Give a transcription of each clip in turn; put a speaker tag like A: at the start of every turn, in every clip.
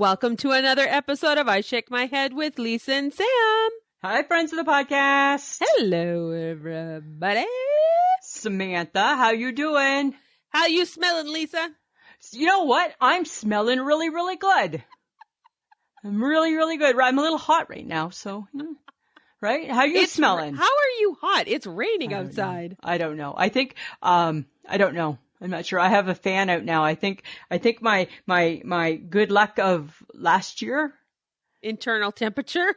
A: welcome to another episode of I Shake My Head with Lisa and Sam.
B: Hi, friends of the podcast.
A: Hello, everybody.
B: Samantha, how you doing?
A: How you smelling, Lisa?
B: You know what? I'm smelling really, really good. I'm really, really good. I'm a little hot right now, so, right? How you smelling?
A: How are you hot? It's raining outside.
B: I don't know. I think, I don't know. I'm not sure. I have a fan out now. I think my good luck of last year.
A: Internal temperature?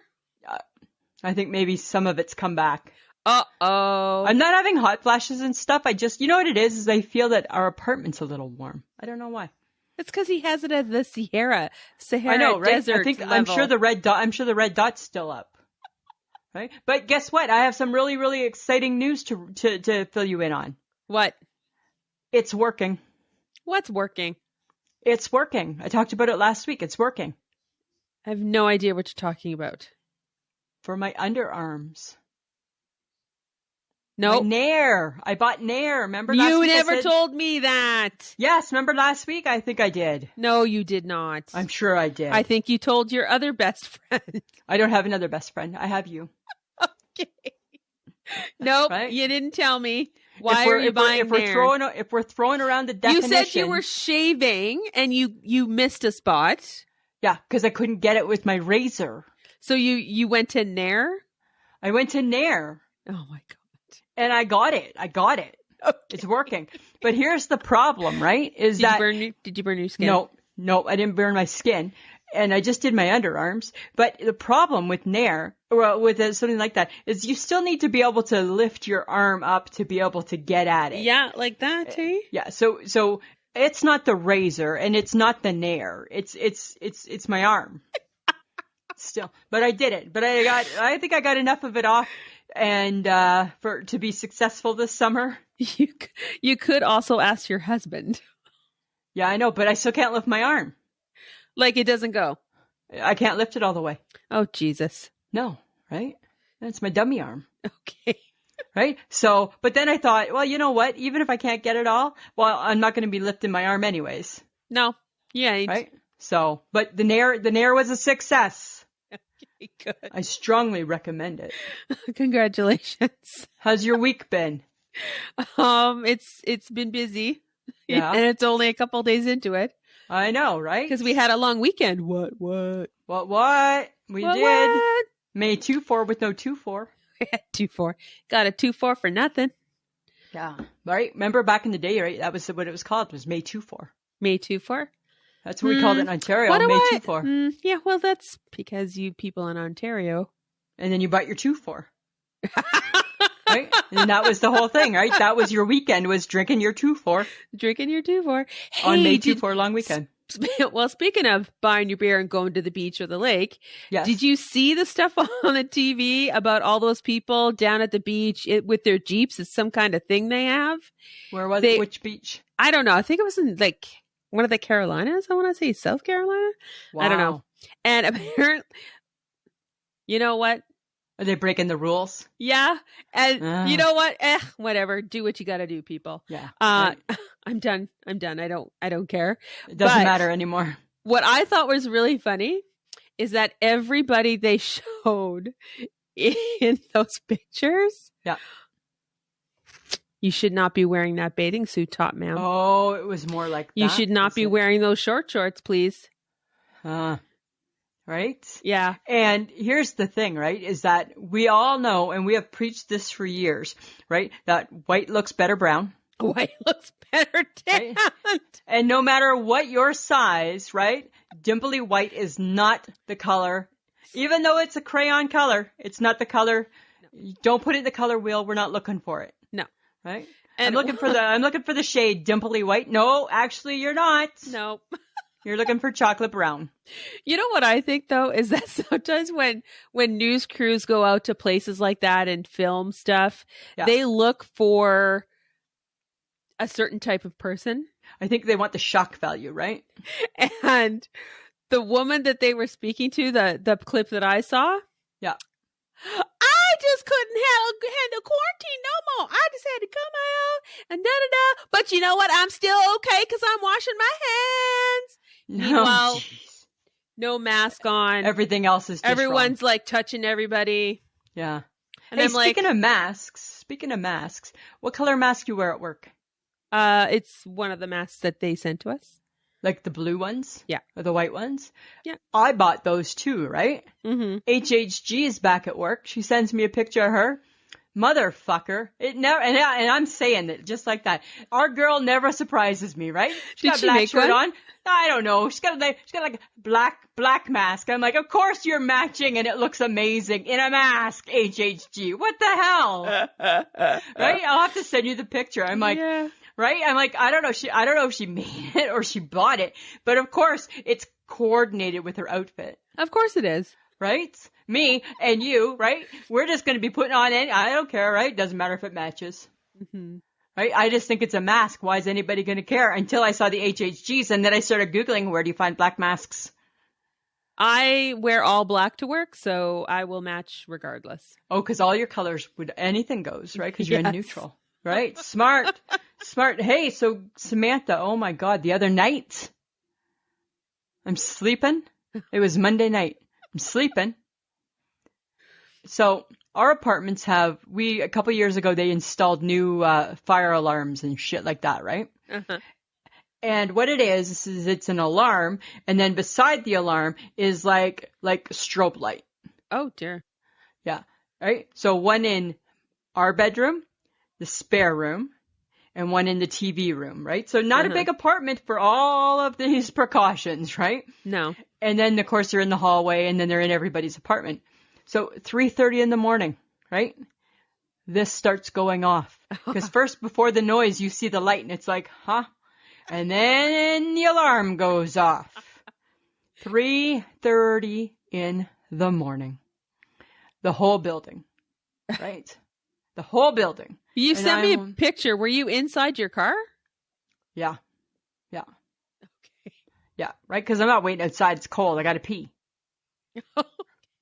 B: I think maybe some of it's come back.
A: Uh-oh.
B: I'm not having hot flashes and stuff. You know what it is I feel that our apartment's a little warm. I don't know why.
A: It's because he has it at the Sahara
B: I know, right?
A: Desert
B: I think
A: level.
B: I'm sure the red dot's still up. Right? But guess what? I have some really, really exciting news to fill you in on.
A: What?
B: It's working.
A: What's working?
B: It's working. I talked about it last week. It's working.
A: I have no idea what you're talking about.
B: For my underarms.
A: No.
B: Nair. I bought Nair. Remember last
A: You
B: week
A: never told me that.
B: Yes, remember last week? I think I did.
A: No, you did not.
B: I'm sure I did.
A: I think you told your other best friend.
B: I don't have another best friend. I have you.
A: Okay. Nope,
B: right?
A: You didn't tell me. Why are you buying Nair?
B: If we're throwing around the definition.
A: You said you were shaving and you missed a spot.
B: Yeah, because I couldn't get it with my razor.
A: So you went to Nair?
B: I went to Nair.
A: Oh my God.
B: And I got it. Okay. It's working. But here's the problem, right? Did
A: you burn your skin?
B: No, I didn't burn my skin. And I just did my underarms. But the problem with Nair, or with something like that, is you still need to be able to lift your arm up to be able to get at it.
A: Yeah, like that, eh?
B: Yeah. So it's not the razor and it's not the Nair. It's my arm. Still, but I did it. But I think I got enough of it off, and to be successful this summer.
A: You could also ask your husband.
B: Yeah, I know, but I still can't lift my arm.
A: Like it doesn't go.
B: I can't lift it all the way.
A: Oh Jesus!
B: No, right? That's my dummy arm.
A: Okay.
B: Right. So, but then I thought, well, you know what? Even if I can't get it all, well, I'm not going to be lifting my arm anyways.
A: No. Yeah.
B: Right. So, but the Nair was a success.
A: Okay, good.
B: I strongly recommend it.
A: Congratulations.
B: How's your week been?
A: It's been busy.
B: Yeah.
A: And it's only a couple days into it.
B: I know, right?
A: Because we had a long weekend. What?
B: We did.
A: What?
B: May 2-4 with no 2-4.
A: 2-4. Got a 2-4 for nothing.
B: Yeah. Right? Remember back in the day, right? That was what it was called. It was May 2-4.
A: May 2-4?
B: That's what we called it in Ontario. May 2-4.
A: Yeah, well, that's because you people in Ontario.
B: And then you bought your 2-4. Right? And that was the whole thing, right? That was your weekend, was drinking your 2-4.
A: Drinking your 2-4. Hey,
B: on May 2-4 long weekend.
A: Well, speaking of buying your beer and going to the beach or the lake,
B: yes.
A: Did you see the stuff on the TV about all those people down at the beach with their Jeeps? It's some kind of thing they have.
B: Where was it? Which beach?
A: I don't know. I think it was in like one of the Carolinas. I want to say South Carolina.
B: Wow.
A: I don't know. And apparently, you know what?
B: Are they breaking the rules?
A: Yeah. And you know what? Whatever. Do what you got to do, people.
B: Yeah.
A: Right. I'm done. I don't care.
B: It doesn't matter anymore.
A: What I thought was really funny is that everybody they showed in those pictures.
B: Yeah.
A: You should not be wearing that bathing suit top, ma'am.
B: Oh, it was more like that.
A: You should not be wearing those shorts, please.
B: Right?
A: Yeah.
B: And here's the thing, right, is that we all know, and we have preached this for years, right, that white looks better brown.
A: White looks better tan.
B: Right? And no matter what your size, right, dimply white is not the color. Even though it's a crayon color, it's not the color. No. Don't put it in the color wheel. We're not looking for it.
A: No.
B: Right? And I'm looking for the shade dimply white. No, actually you're not.
A: No.
B: You're looking for chocolate brown.
A: You know what I think, though, is that sometimes when news crews go out to places like that and film stuff, they look for a certain type of person.
B: I think they want the shock value, right?
A: And the woman that they were speaking to, the clip that I saw.
B: Yeah.
A: I just couldn't handle quarantine no more. I just had to come out and da-da-da. But you know what? I'm still okay because I'm washing my hands.
B: No,
A: No mask on.
B: Everything else is just
A: Everyone's
B: wrong.
A: like touching everybody.
B: Yeah.
A: And
B: hey,
A: I'm
B: speaking of masks, what color mask you wear at work?
A: It's one of the masks that they sent to us.
B: Like the blue ones?
A: Yeah.
B: Or the white ones?
A: Yeah.
B: I bought those too, right?
A: Mm-hmm.
B: HHG is back at work. She sends me a picture of her. Motherfucker. It never, and I'm saying it just like that. Our girl never surprises me, right?
A: Did
B: got
A: she
B: a black
A: make
B: shirt
A: one?
B: on. I don't know. She's got like a black mask. I'm like, of course you're matching and it looks amazing in a mask, HHG. What the hell? Right? I'll have to send you the picture. I'm like,
A: yeah.
B: Right? I'm like, I don't know if she made it or she bought it, but of course it's coordinated with her outfit.
A: Of course it is.
B: Right? Me and you, right? We're just going to be putting on any, I don't care, right? Doesn't matter if it matches.
A: Mm-hmm.
B: Right? I just think it's a mask. Why is anybody going to care? Until I saw the HHGs and then I started Googling, where do you find black masks?
A: I wear all black to work, so I will match regardless.
B: Oh, because all your colors anything goes, right? Because you're
A: Yes.
B: in neutral. Right? Smart. Smart. Hey, so Samantha, oh my God, the other night, I'm sleeping. It was Monday night. I'm sleeping. So our apartments a couple years ago, they installed new fire alarms and shit like that, right?
A: Uh-huh.
B: And what it is it's an alarm, and then beside the alarm is like strobe light.
A: Oh, dear.
B: Yeah. Right? So one in our bedroom, the spare room, and one in the TV room, right? So not a big apartment for all of these precautions, right?
A: No.
B: And then, of course, they're in the hallway, and then they're in everybody's apartment. So 3:30 in the morning, right? This starts going off. Because first, before the noise, you see the light, and it's like, huh? And then the alarm goes off. 3:30 in the morning. The whole building, right? The whole building.
A: You sent me a picture. Were you inside your car?
B: Yeah. Yeah.
A: Okay.
B: Yeah. Right? Because I'm not waiting outside. It's cold. I got to pee.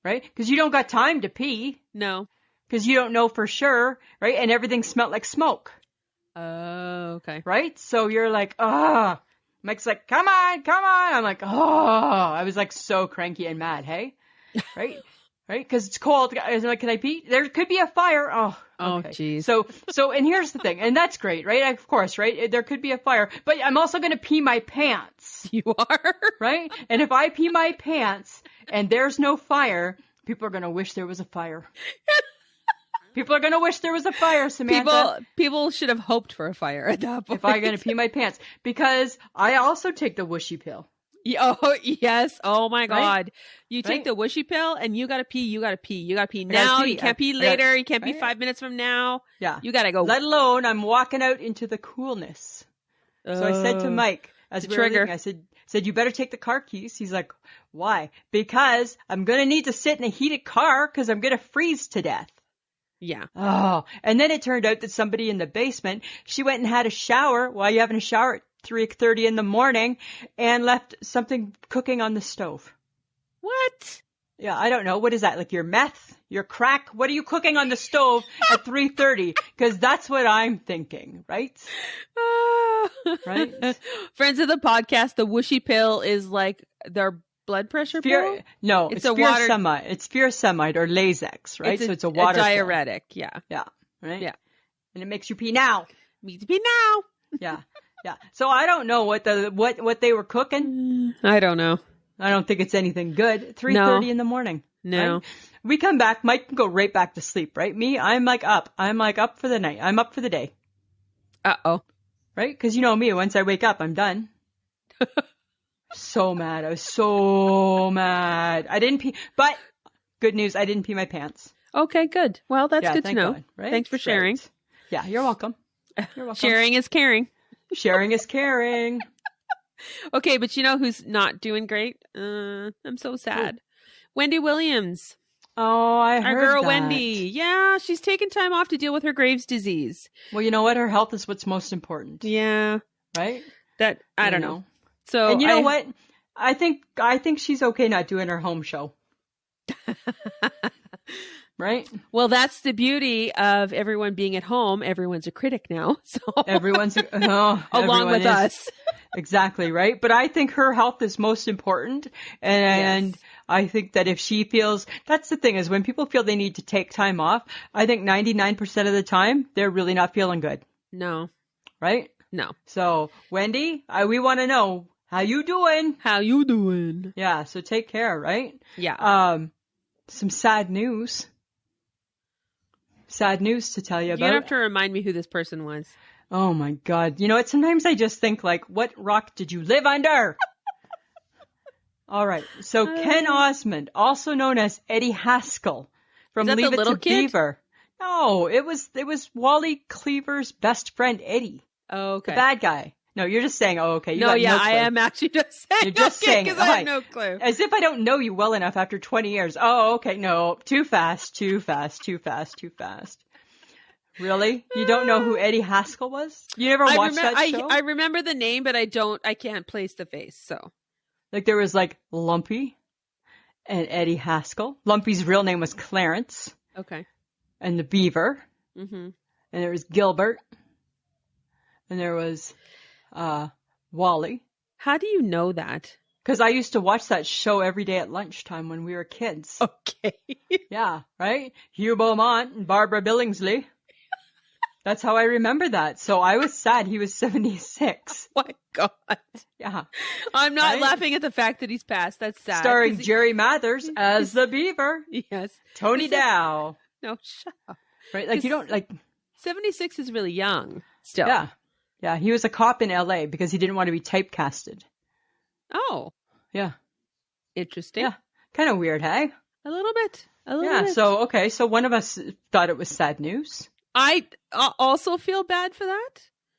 B: Right? Because you don't got time to pee.
A: No.
B: Because you don't know for sure. Right? And everything smelled like smoke.
A: Oh, okay.
B: Right? So you're like, ah. Mike's like, come on. I'm like, oh. I was like so cranky and mad. Hey? Right? Right? Because it's cold. I was like, can I pee? There could be a fire. Oh, okay.
A: Geez.
B: So, and here's the thing, and that's great, right? Of course, right? There could be a fire, but I'm also going to pee my pants.
A: You are?
B: Right? And if I pee my pants and there's no fire, people are going to wish there was a fire. People are going to wish there was a fire, Samantha.
A: People should have hoped for a fire at that point.
B: If I'm going to pee my pants. Because I also take the whooshy pill.
A: Oh, yes. Oh, my God.
B: Right?
A: You take the whooshy pill and you got to pee. You got to pee. You got to pee
B: I gotta
A: now.
B: pee.
A: You can't pee later. You can't pee
B: Right?
A: 5 minutes from now.
B: Yeah.
A: You got to go.
B: Let alone I'm walking out into the coolness. So I said to Mike, as we were leaving, I said, you better take the car keys. He's like, why? Because I'm going to need to sit in a heated car because I'm going to freeze to death.
A: Yeah.
B: Oh, and then it turned out that somebody in the basement, she went and had a shower while you're having a shower at 3:30 in the morning and left something cooking on the stove.
A: What?
B: Yeah, I don't know. What is that? Like your meth? Your crack? What are you cooking on the stove at 3:30? Because that's what I'm thinking, right? Right?
A: Friends of the podcast, the whooshy pill is like their blood pressure pill?
B: No, it's furosemide. It's furosemide or Lasix, right?
A: So
B: it's a water
A: diuretic.
B: Pill.
A: Yeah.
B: Yeah. Right?
A: Yeah.
B: And it makes you pee now.
A: Needs to pee now.
B: Yeah. Yeah. So I don't know what they were cooking.
A: I don't know.
B: I don't think it's anything good. 3:30 in the morning.
A: No.
B: Right? We come back. Mike can go right back to sleep, right? Me, I'm like up. I'm like up for the night. I'm up for the day.
A: Uh-oh.
B: Right? Because you know me, once I wake up, I'm done. So mad. I was so mad. I didn't pee. But good news, I didn't pee my pants.
A: Okay, good. Well, that's good to know.
B: God, right?
A: Thanks for sharing.
B: Right. Yeah, you're welcome. You're welcome.
A: Sharing is caring.
B: Sharing is caring.
A: Okay, but you know who's not doing great? I'm so sad. Ooh. Wendy Williams.
B: Oh, I heard
A: our girl
B: that.
A: Wendy. Yeah, she's taken time off to deal with her Graves' disease.
B: Well, you know what? Her health is what's most important.
A: Yeah.
B: Right?
A: That I don't know. So
B: and you know what? I think she's okay not doing her home show. Right?
A: Well, that's the beauty of everyone being at home. Everyone's a critic now. So
B: everyone
A: along with us.
B: Exactly, right? But I think her health is most important. And
A: Yes.
B: I think that if she feels, that's the thing is when people feel they need to take time off, I think 99% of the time, they're really not feeling good.
A: No.
B: Right?
A: No.
B: So, Wendy, we want to know, how you doing?
A: How you doing?
B: Yeah, so take care, right?
A: Yeah.
B: Some sad news. Sad news to tell you about.
A: You have to remind me who this person was.
B: Oh my God. You know what? Sometimes I just think like, what rock did you live under? All right. So Ken Osmond, also known as Eddie Haskell from Leave It to Beaver. No, it was Wally Cleaver's best friend, Eddie.
A: Oh, okay.
B: The bad guy. No, you're just saying, oh, okay. You
A: no,
B: got
A: yeah,
B: no clue.
A: I am actually just saying.
B: You're just saying
A: because I have no clue.
B: As if I don't know you well enough after 20 years. Oh, okay. No, too fast, too fast, too fast, too fast. Really? You don't know who Eddie Haskell was? You never watched that show?
A: I remember the name, but I can't place the face, so.
B: Like there was like Lumpy and Eddie Haskell. Lumpy's real name was Clarence.
A: Okay.
B: And the Beaver.
A: Mm-hmm.
B: And there was Gilbert. And there was Wally.
A: How do you know that?
B: Because I used to watch that show every day at lunchtime when we were kids.
A: Okay.
B: Yeah, right? Hugh Beaumont and Barbara Billingsley. That's how I remember that. So I was sad he was 76.
A: Oh my God.
B: Yeah.
A: I'm not laughing at the fact that he's passed. That's sad.
B: Starring Jerry Mathers as the Beaver.
A: Yes.
B: Tony Dow.
A: No, shut up.
B: Right? Like you don't like.
A: 76 is really young still.
B: Yeah. Yeah. He was a cop in LA because he didn't want to be typecasted.
A: Oh.
B: Yeah.
A: Interesting.
B: Yeah. Kind of weird, hey?
A: A little bit.
B: Yeah.
A: Bit.
B: So, okay. So one of us thought it was sad news.
A: I also feel bad for that.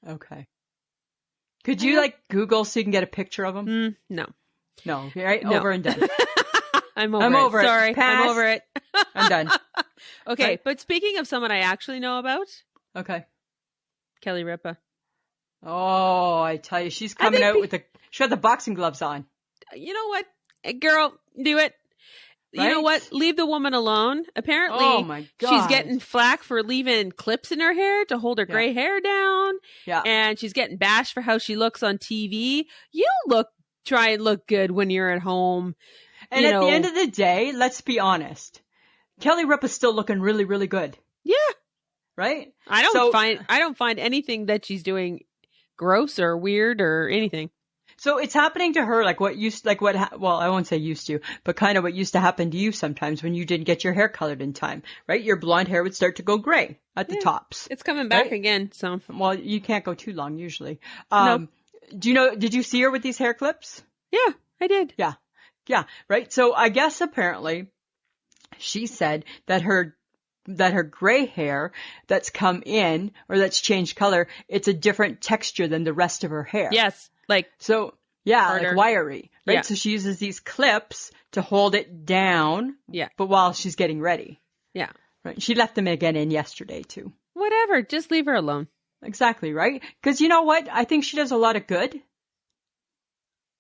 B: Okay. Could you like Google so you can get a picture of him?
A: No.
B: No. Right?
A: No.
B: Over and done.
A: I'm over it. Sorry.
B: Pass.
A: I'm over it.
B: I'm done.
A: Okay.
B: Right.
A: But speaking of someone I actually know about.
B: Okay.
A: Kelly Ripa.
B: Oh, I tell you, she's coming out with she got the boxing gloves on.
A: You know what? Girl, do it.
B: Right?
A: You know what? Leave the woman alone. Apparently,
B: oh my God,
A: she's getting flack for leaving clips in her hair to hold her gray hair down.
B: Yeah.
A: And she's getting bashed for how she looks on TV. You try and look good when you're at home.
B: And at the end of the day, let's be honest. Kelly Ripa's still looking really, really good.
A: Yeah.
B: Right?
A: I don't find anything that she's doing gross or weird or anything.
B: So it's happening to her well, I won't say used to, but kind of what used to happen to you sometimes when you didn't get your hair colored in time, right? Your blonde hair would start to go gray at the tops.
A: It's coming back again, so.
B: Well, you can't go too long usually.
A: No.
B: Did you see her with these hair clips?
A: Yeah, I did.
B: Yeah. Yeah, right? So I guess apparently she said that her gray hair that's come in or that's changed color, it's a different texture than the rest of her hair.
A: Yes. Like
B: wiry, right?
A: Yeah.
B: So she uses these clips to hold it down.
A: Yeah.
B: But while she's getting ready.
A: Yeah.
B: Right. She left them again in yesterday too.
A: Whatever. Just leave her alone.
B: Exactly, right? Because you know what? I think she does a lot of good.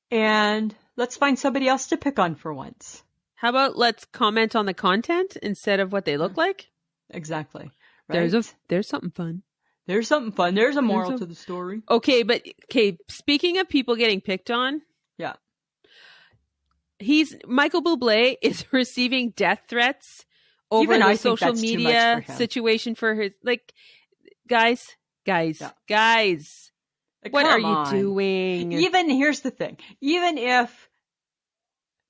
B: And let's find somebody else to pick on for once.
A: How about let's comment on the content instead of what they look like?
B: Exactly. Right?
A: There's something fun.
B: There's something fun. There's a moral to the story.
A: Okay, speaking of people getting picked on.
B: Yeah.
A: Michael Bublé is receiving death threats over the social media situation for his, guys. What are you doing?
B: Here's the thing. Even if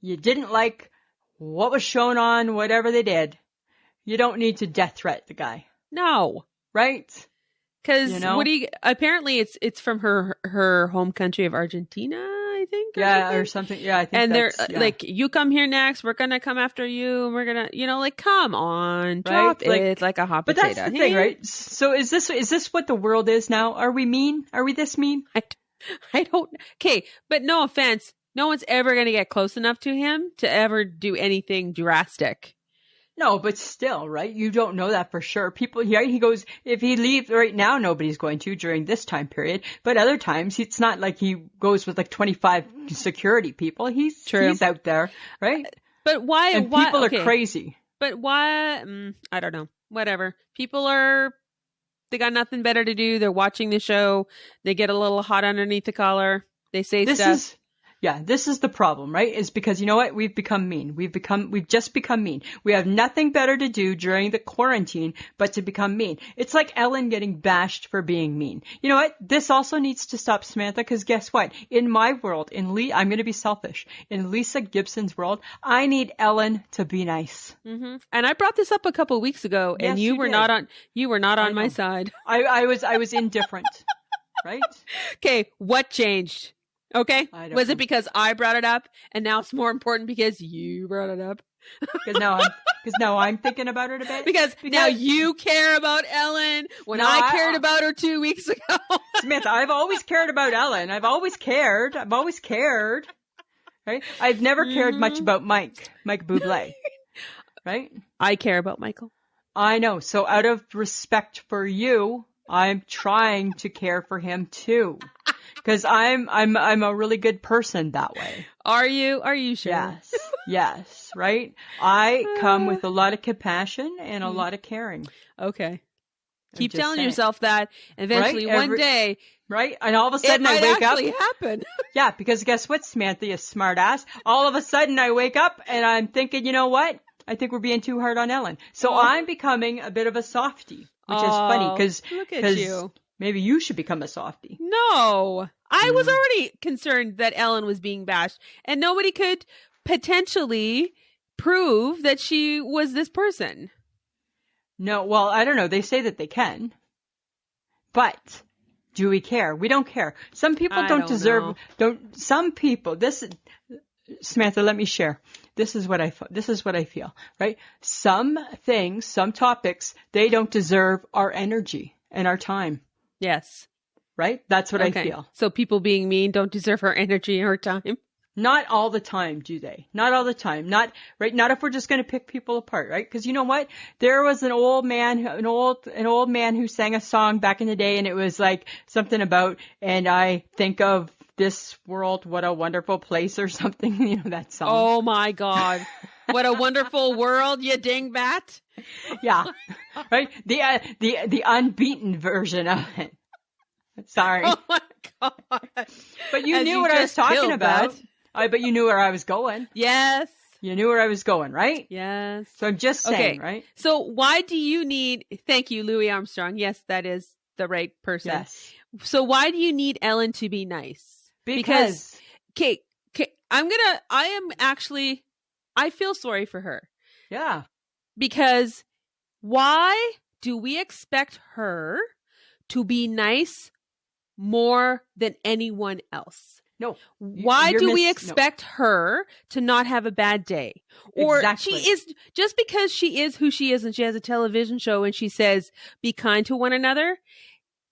B: you didn't like what was shown on whatever they did, you don't need to death threat the guy.
A: No.
B: Right?
A: Because apparently it's from her home country of Argentina, I think.
B: Or something. Yeah, I think.
A: And they're like, you come here next, we're gonna come after you, and we're gonna, come on, drop it like a hot potato.
B: But that's the thing, right? So is this what the world is now? Are we mean? Are we this mean?
A: I don't. Okay, but no offense, no one's ever gonna get close enough to him to ever do anything drastic.
B: No, but still, right? You don't know that for sure. People, he goes, if he leaves right now, nobody's going to during this time period. But other times, it's not like he goes with 25 security people. He's out there, right?
A: But why?
B: And people are crazy.
A: But why? I don't know. Whatever. People they got nothing better to do. They're watching the show. They get a little hot underneath the collar. They say
B: this
A: stuff.
B: This is the problem, right? Is because you know what? We've become mean. We've just become mean. We have nothing better to do during the quarantine but to become mean. It's like Ellen getting bashed for being mean. You know what? This also needs to stop, Samantha, because guess what? In my world, I'm going to be selfish. In Lisa Gibson's world, I need Ellen to be nice.
A: Mm-hmm. And I brought this up a couple of weeks ago, and
B: yes,
A: you were not on my side.
B: I was indifferent, right?
A: Okay, what changed? Okay. Was it because I brought it up and now it's more important because you brought it up?
B: Because now I'm thinking about it a bit.
A: Because now you care about Ellen when I cared about her 2 weeks ago.
B: Samantha, I've always cared about Ellen. I've always cared. Right? I've never cared much about Mike Bublé. Right?
A: I care about Michael.
B: I know. So out of respect for you, I'm trying to care for him too. Because I'm a really good person that way.
A: Are you sure?
B: Yes, right? I come with a lot of compassion and a lot of caring.
A: Okay. Keep telling yourself that. Eventually, one day.
B: Right? And all of a sudden I wake up.
A: It might actually happen.
B: Yeah, because guess what, Samantha, you smart ass? All of a sudden I wake up and I'm thinking, you know what? I think we're being too hard on Ellen. So I'm becoming a bit of a softie, which is funny because
A: look at you.
B: Maybe you should become a softie.
A: No, I was already concerned that Ellen was being bashed and nobody could potentially prove that she was this person.
B: No, well, I don't know. They say that they can, but do we care? We don't care. Some people some people, Samantha, let me share. This is what I feel, right? Some things, some topics, they don't deserve our energy and our time.
A: Yes.
B: Right? That's what I feel.
A: So people being mean don't deserve our energy or time?
B: Not all the time, do they? Not all the time. Not if we're just going to pick people apart, right? Because you know what? There was an old man who sang a song back in the day, and it was like something about, and I think of this world, what a wonderful place or something, you know, that song.
A: Oh my God. What a wonderful world, you dingbat.
B: Yeah. Right? The unbeaten version of it. Sorry.
A: Oh my God.
B: But you knew what I was talking about. But you knew where I was going.
A: Yes.
B: You knew where I was going, right?
A: Yes.
B: So I'm just saying, right?
A: So why do you need, thank you, Louis Armstrong. Yes, that is the right person.
B: Yes.
A: So why do you need Ellen to be nice? Because I feel sorry for her.
B: Yeah.
A: Because why do we expect her to be nice more than anyone else?
B: No.
A: Why do we expect her to not have a bad day? Or
B: exactly.
A: She is, just because she is who she is and she has a television show and she says, be kind to one another.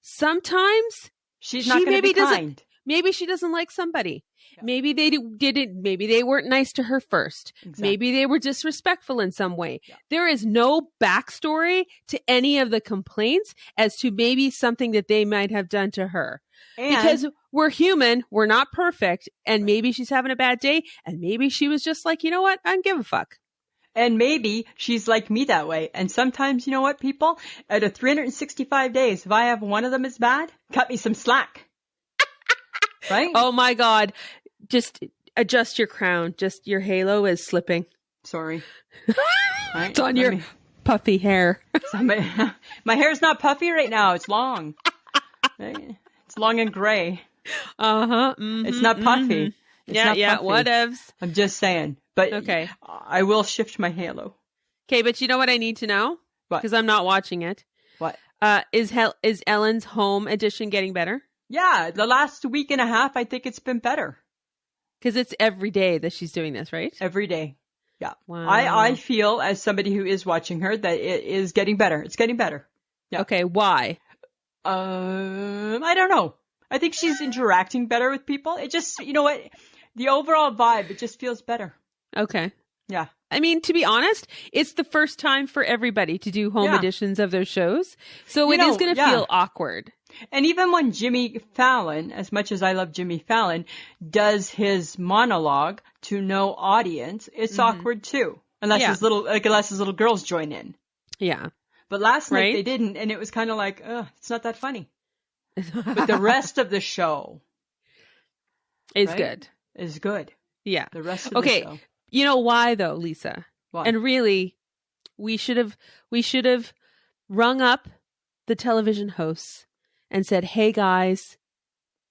A: Sometimes
B: she's not going to be kind.
A: Maybe she doesn't like somebody.
B: Yeah.
A: Maybe they didn't. Maybe they weren't nice to her first. Exactly. Maybe they were disrespectful in some way. Yeah. There is no backstory to any of the complaints as to maybe something that they might have done to her. Because we're human, we're not perfect, and maybe she's having a bad day, and maybe she was just like, you know what, I don't give a fuck.
B: And maybe she's like me that way. And sometimes, you know what, people? Out of 365 days, if I have one of them is bad, cut me some slack. Right?
A: Oh my God. Just adjust your crown. Just your halo is slipping.
B: Sorry. Right?
A: It's on your puffy hair.
B: So my hair's not puffy right now. It's long. Right? It's long and gray.
A: Uh-huh. Mm-hmm,
B: it's not puffy.
A: Mm-hmm. Yeah, whatevs.
B: I'm just saying. But okay. I will shift my halo.
A: Okay, but you know what I need to know?
B: What?
A: Because I'm not watching it.
B: What?
A: Is Ellen's home edition getting better?
B: Yeah, the last week and a half, I think it's been better.
A: Because it's every day that she's doing this, right?
B: Every day. Yeah.
A: Wow.
B: I feel, as somebody who is watching her, that it is getting better. It's getting better. Yeah.
A: Okay, why?
B: I don't know. I think she's interacting better with people. It just, you know what? The overall vibe, it just feels better.
A: Okay.
B: Yeah.
A: I mean, to be honest, it's the first time for everybody to do home editions of their shows. So it is going to feel awkward.
B: And even when Jimmy Fallon, as much as I love Jimmy Fallon, does his monologue to no audience, it's awkward too. Unless his little girls join in.
A: Yeah.
B: But last night they didn't, and it was kind of like, it's not that funny. But the rest of the show,
A: Is good.
B: Is good.
A: Yeah.
B: The rest of the show.
A: You know why though, Lisa?
B: Why?
A: And really, we should have rung up the television hosts and said, "Hey guys,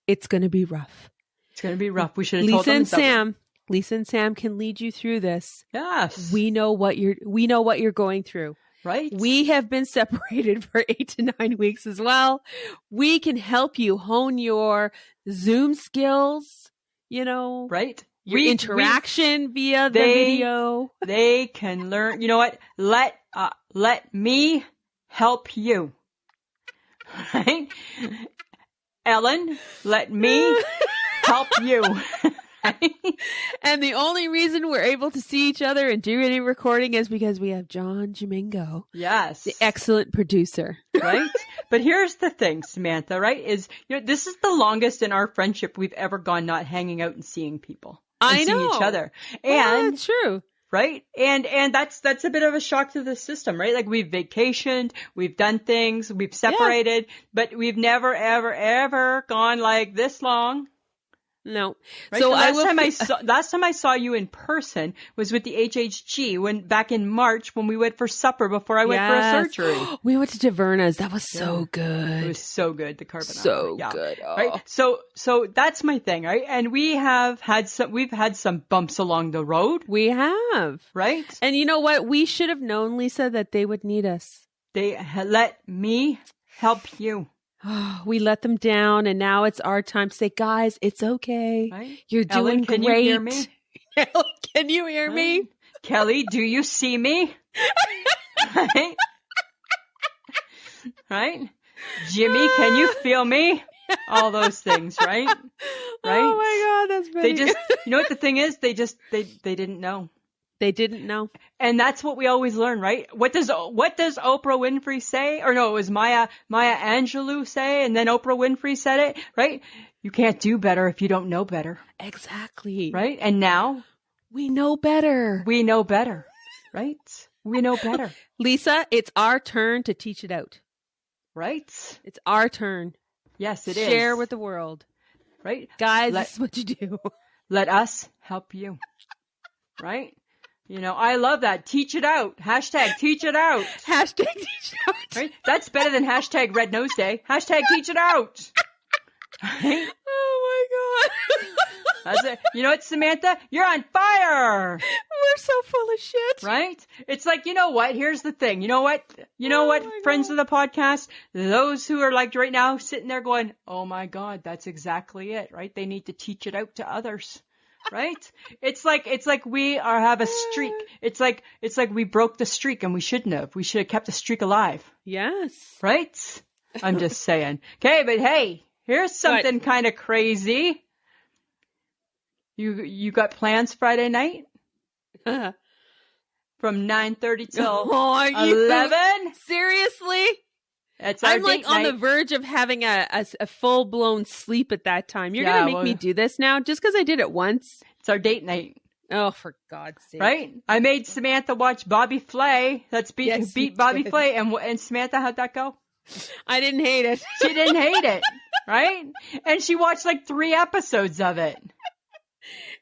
A: it's going to be rough.
B: It's going to be rough. We should have told them.
A: Lisa and Sam can lead you through this.
B: Yes.
A: We know what you're going through.
B: Right.
A: We have been separated for 8 to 9 weeks as well. We can help you hone your Zoom skills,
B: right.
A: Your interaction via the video.
B: They can learn. You know what? Let me help you. Right? Ellen, let me help you.
A: And the only reason we're able to see each other and do any recording is because we have John Jamingo.
B: Yes.
A: The excellent producer.
B: Right? But here's the thing, Samantha, right? This is the longest in our friendship we've ever gone not hanging out and seeing people.
A: I know.
B: Seeing each other.
A: And that's true.
B: Right? And that's a bit of a shock to the system, right? Like we've vacationed, we've done things, we've separated, but we've never, ever, ever gone like this long.
A: No.
B: Right? So last time I saw you in person was with the HHG back in March when we went for supper before I went for a surgery.
A: We went to Taverna's. That was so good.
B: It was so good. The carbonara.
A: So good. Oh.
B: Right? So that's my thing, right? And we've had some bumps along the road.
A: We have.
B: Right?
A: And you know what? We should have known, Lisa, that they would need us.
B: They let me help you.
A: We let them down, and now it's our time to say, guys, it's okay.
B: Right?
A: You're doing
B: Ellen, can
A: great.
B: You hear me?
A: Ellen, can you hear me?
B: Kelly, do you see me? Right? Right? Jimmy, can you feel me? All those things, right? Right?
A: Oh my God, that's funny.
B: They just, you know what the thing is? They didn't know.
A: They didn't know.
B: And that's what we always learn, right? What does Oprah Winfrey say? Or no, it was Maya Angelou say, and then Oprah Winfrey said it, right? You can't do better if you don't know better.
A: Exactly.
B: Right? And now
A: we know better.
B: We know better, right? We know better.
A: Lisa, it's our turn to teach it out.
B: Right?
A: It's our turn.
B: Yes, it is.
A: Share with the world.
B: Right?
A: Guys, this is what you do.
B: Let us help you. Right? I love that. Teach it out. Hashtag teach it out.
A: Hashtag teach it out.
B: Right? That's better than hashtag Red Nose Day. Hashtag teach it out. Right?
A: Oh my God.
B: That's it. You know what, Samantha? You're on fire.
A: We're so full of shit.
B: Right? It's like, you know what? Here's the thing. You know what? Friends of the podcast, those who are like right now sitting there going, oh my God, that's exactly it, right? They need to teach it out to others. Right? It's like we have a streak. It's like we broke the streak and we shouldn't have. We should have kept the streak alive.
A: Yes.
B: Right? I'm just saying. Okay, but hey, here's something kind of crazy. You got plans Friday night? From 9:30 till 11?
A: Seriously?
B: I'm
A: like on the verge of having a full-blown sleep at that time. You're going to make me do this now just because I did it once?
B: It's our date night.
A: Oh, for God's sake.
B: Right? I made Samantha watch Bobby Flay. That's beat Bobby Flay. And Samantha, how'd that go?
A: I didn't hate it.
B: She didn't hate it. Right? And she watched like 3 episodes of it.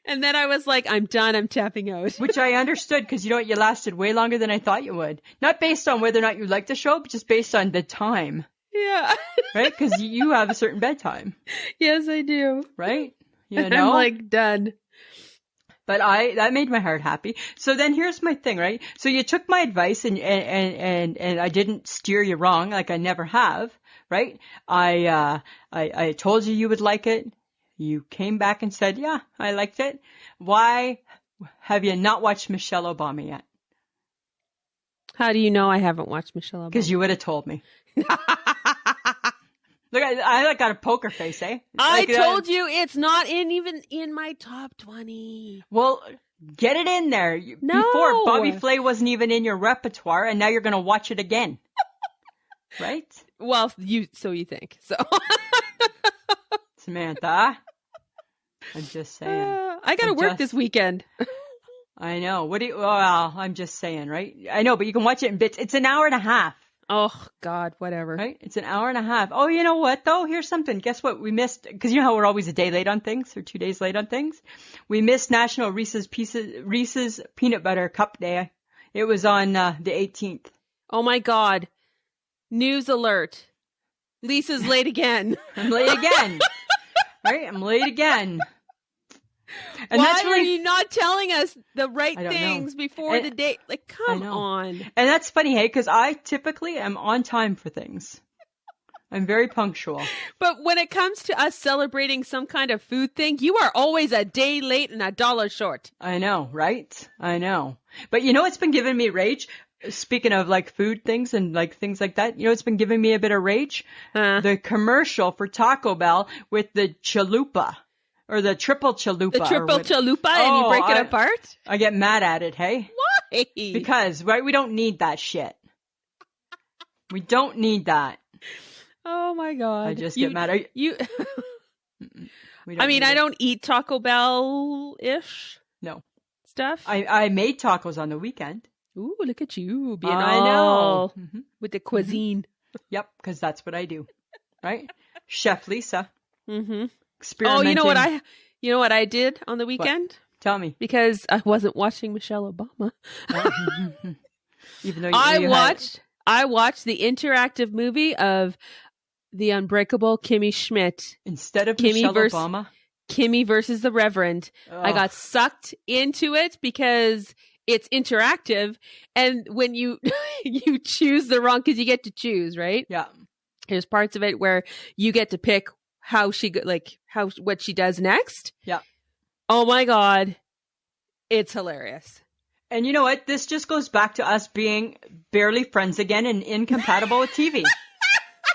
A: And then I was like, I'm done. I'm tapping out.
B: Which I understood because you know what? You lasted way longer than I thought you would. Not based on whether or not you liked the show, but just based on the time.
A: Yeah.
B: Right? Because you have a certain bedtime.
A: Yes, I do.
B: Right?
A: I'm like done.
B: But that made my heart happy. So then here's my thing, right? So you took my advice and I didn't steer you wrong like I never have, right? I told you would like it. You came back and said, yeah, I liked it. Why have you not watched Michelle Obama yet?
A: How do you know I haven't watched Michelle Obama?
B: Because you would have told me. Look, I got a poker face, eh?
A: I told you it's not even in my top 20.
B: Well, get it in there.
A: No.
B: Before, Bobby Flay wasn't even in your repertoire, and now you're going to watch it again. Right?
A: Well, you think. So...
B: Samantha, I'm just saying.
A: I got to work this weekend.
B: I know. Well, I'm just saying, right? I know, but you can watch it in bits. It's an hour and a half.
A: Oh, God, whatever.
B: Right? It's an hour and a half. Oh, you know what, though? Here's something. Guess what? We missed, because you know how we're always a day late on things, or 2 days late on things? We missed National Reese's Peanut Butter Cup Day. It was on the 18th.
A: Oh, my God. News alert. Lisa's late again.
B: I'm late again. Right? I'm late again.
A: And why are you not telling us the right things before the date? Like, come on.
B: And that's funny, hey, because I typically am on time for things. I'm very punctual.
A: But when it comes to us celebrating some kind of food thing, you are always a day late and $1 short.
B: I know, right? I know. But you know what's been giving me rage? Speaking of like food things and like things like that, you know what's been giving me a bit of rage? The commercial for Taco Bell with the chalupa. Or the triple chalupa.
A: The triple chalupa, and you break it apart?
B: I get mad at it, hey?
A: Why?
B: Because, right, we don't need that shit. We don't need that.
A: Oh, my God.
B: I just get mad. I
A: don't eat Taco Bell-ish.
B: No.
A: Stuff.
B: I made tacos on the weekend.
A: Ooh, look at you being with the cuisine.
B: Mm-hmm. Yep, because that's what I do. Right? Chef Lisa.
A: Mm-hmm. Oh, you know what I did on the weekend?
B: What? Tell me.
A: Because I wasn't watching Michelle Obama.
B: Even though
A: I watched the interactive movie of The Unbreakable Kimmy Schmidt.
B: Instead of Michelle Obama?
A: Kimmy versus the Reverend. Oh. I got sucked into it because it's interactive, and when you you choose the wrong, because you get to choose, right?
B: Yeah.
A: There's parts of it where you get to pick what she does next.
B: Yeah.
A: Oh my God. It's hilarious.
B: And you know what? This just goes back to us being barely friends again and incompatible with TV.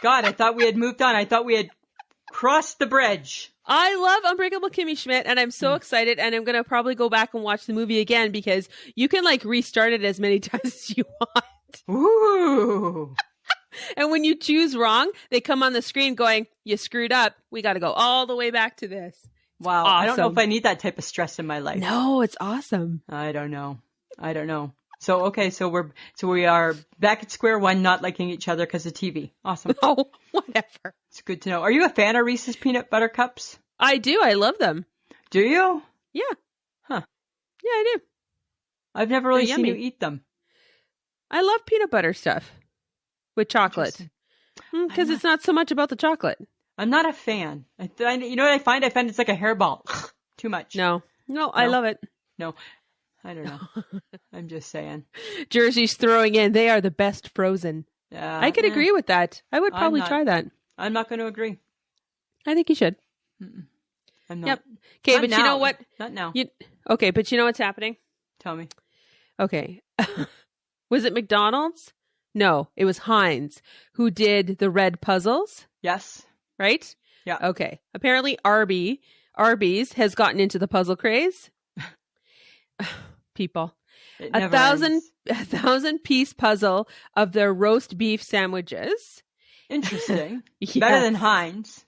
B: God, I thought we had moved on. I thought we had crossed the bridge.
A: I love Unbreakable Kimmy Schmidt, and I'm so excited, and I'm going to probably go back and watch the movie again because you can like restart it as many times as you want.
B: Ooh.
A: And when you choose wrong, they come on the screen going, you screwed up. We got to go all the way back to this.
B: Wow. Awesome. I don't know if I need that type of stress in my life.
A: No, it's awesome.
B: I don't know. So, okay. So we are back at square one, not liking each other because of TV. Awesome.
A: Oh, whatever.
B: It's good to know. Are you a fan of Reese's Peanut Butter Cups?
A: I do. I love them.
B: Do you?
A: Yeah.
B: Huh.
A: Yeah, I do.
B: I've never really seen you eat them.
A: I love peanut butter stuff. With chocolate. Because it's not so much about the chocolate.
B: I'm not a fan. You know what I find? I find it's like a hairball. Too much.
A: No, I love it.
B: No, I don't know. I'm just saying.
A: Jersey's throwing in. They are the best frozen. I could agree with that. I would probably try that.
B: I'm not going to agree.
A: I think you should.
B: I'm not.
A: Yep. Okay, but you know what?
B: Not now.
A: Okay, but you know what's happening?
B: Tell me.
A: Okay. Was it McDonald's? No, it was Heinz who did the red puzzles.
B: Yes.
A: Right?
B: Yeah.
A: Okay. Apparently Arby's has gotten into the puzzle craze. People. A 1,000-piece puzzle of their roast beef sandwiches.
B: Interesting. Yes. Better than Heinz.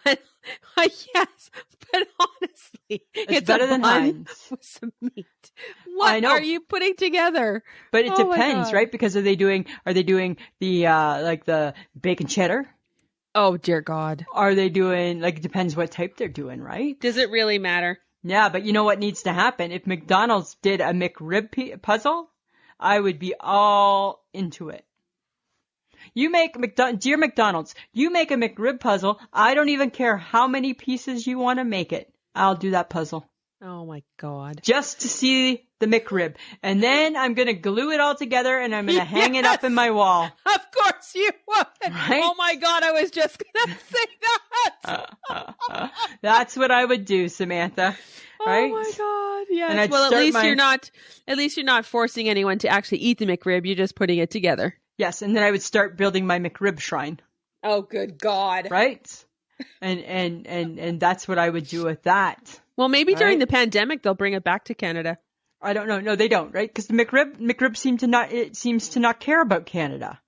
A: Yes, but honestly, it's
B: better than Heinz
A: with some meat. What are you putting together?
B: But it depends, right? Because are they doing the like the bacon cheddar?
A: Oh dear God!
B: Are they doing it depends what type they're doing, right?
A: Does it really matter?
B: Yeah, but you know what needs to happen? If McDonald's did a McRib puzzle, I would be all into it. Dear McDonald's, you make a McRib puzzle. I don't even care how many pieces you want to make it. I'll do that puzzle.
A: Oh my God.
B: Just to see the McRib. And then I'm going to glue it all together and I'm going to hang it up in my wall.
A: Of course you would.
B: Right?
A: Oh my God, I was just going to say that.
B: That's what I would do, Samantha. Right?
A: Oh my God. Yes. Well, at least you're not forcing anyone to actually eat the McRib. You're just putting it together.
B: Yes, and then I would start building my McRib shrine.
A: Oh, good God.
B: Right? And that's what I would do with that.
A: Well, maybe during the pandemic, they'll bring it back to Canada.
B: I don't know. No, they don't, right? Because the McRib seems to not care about Canada.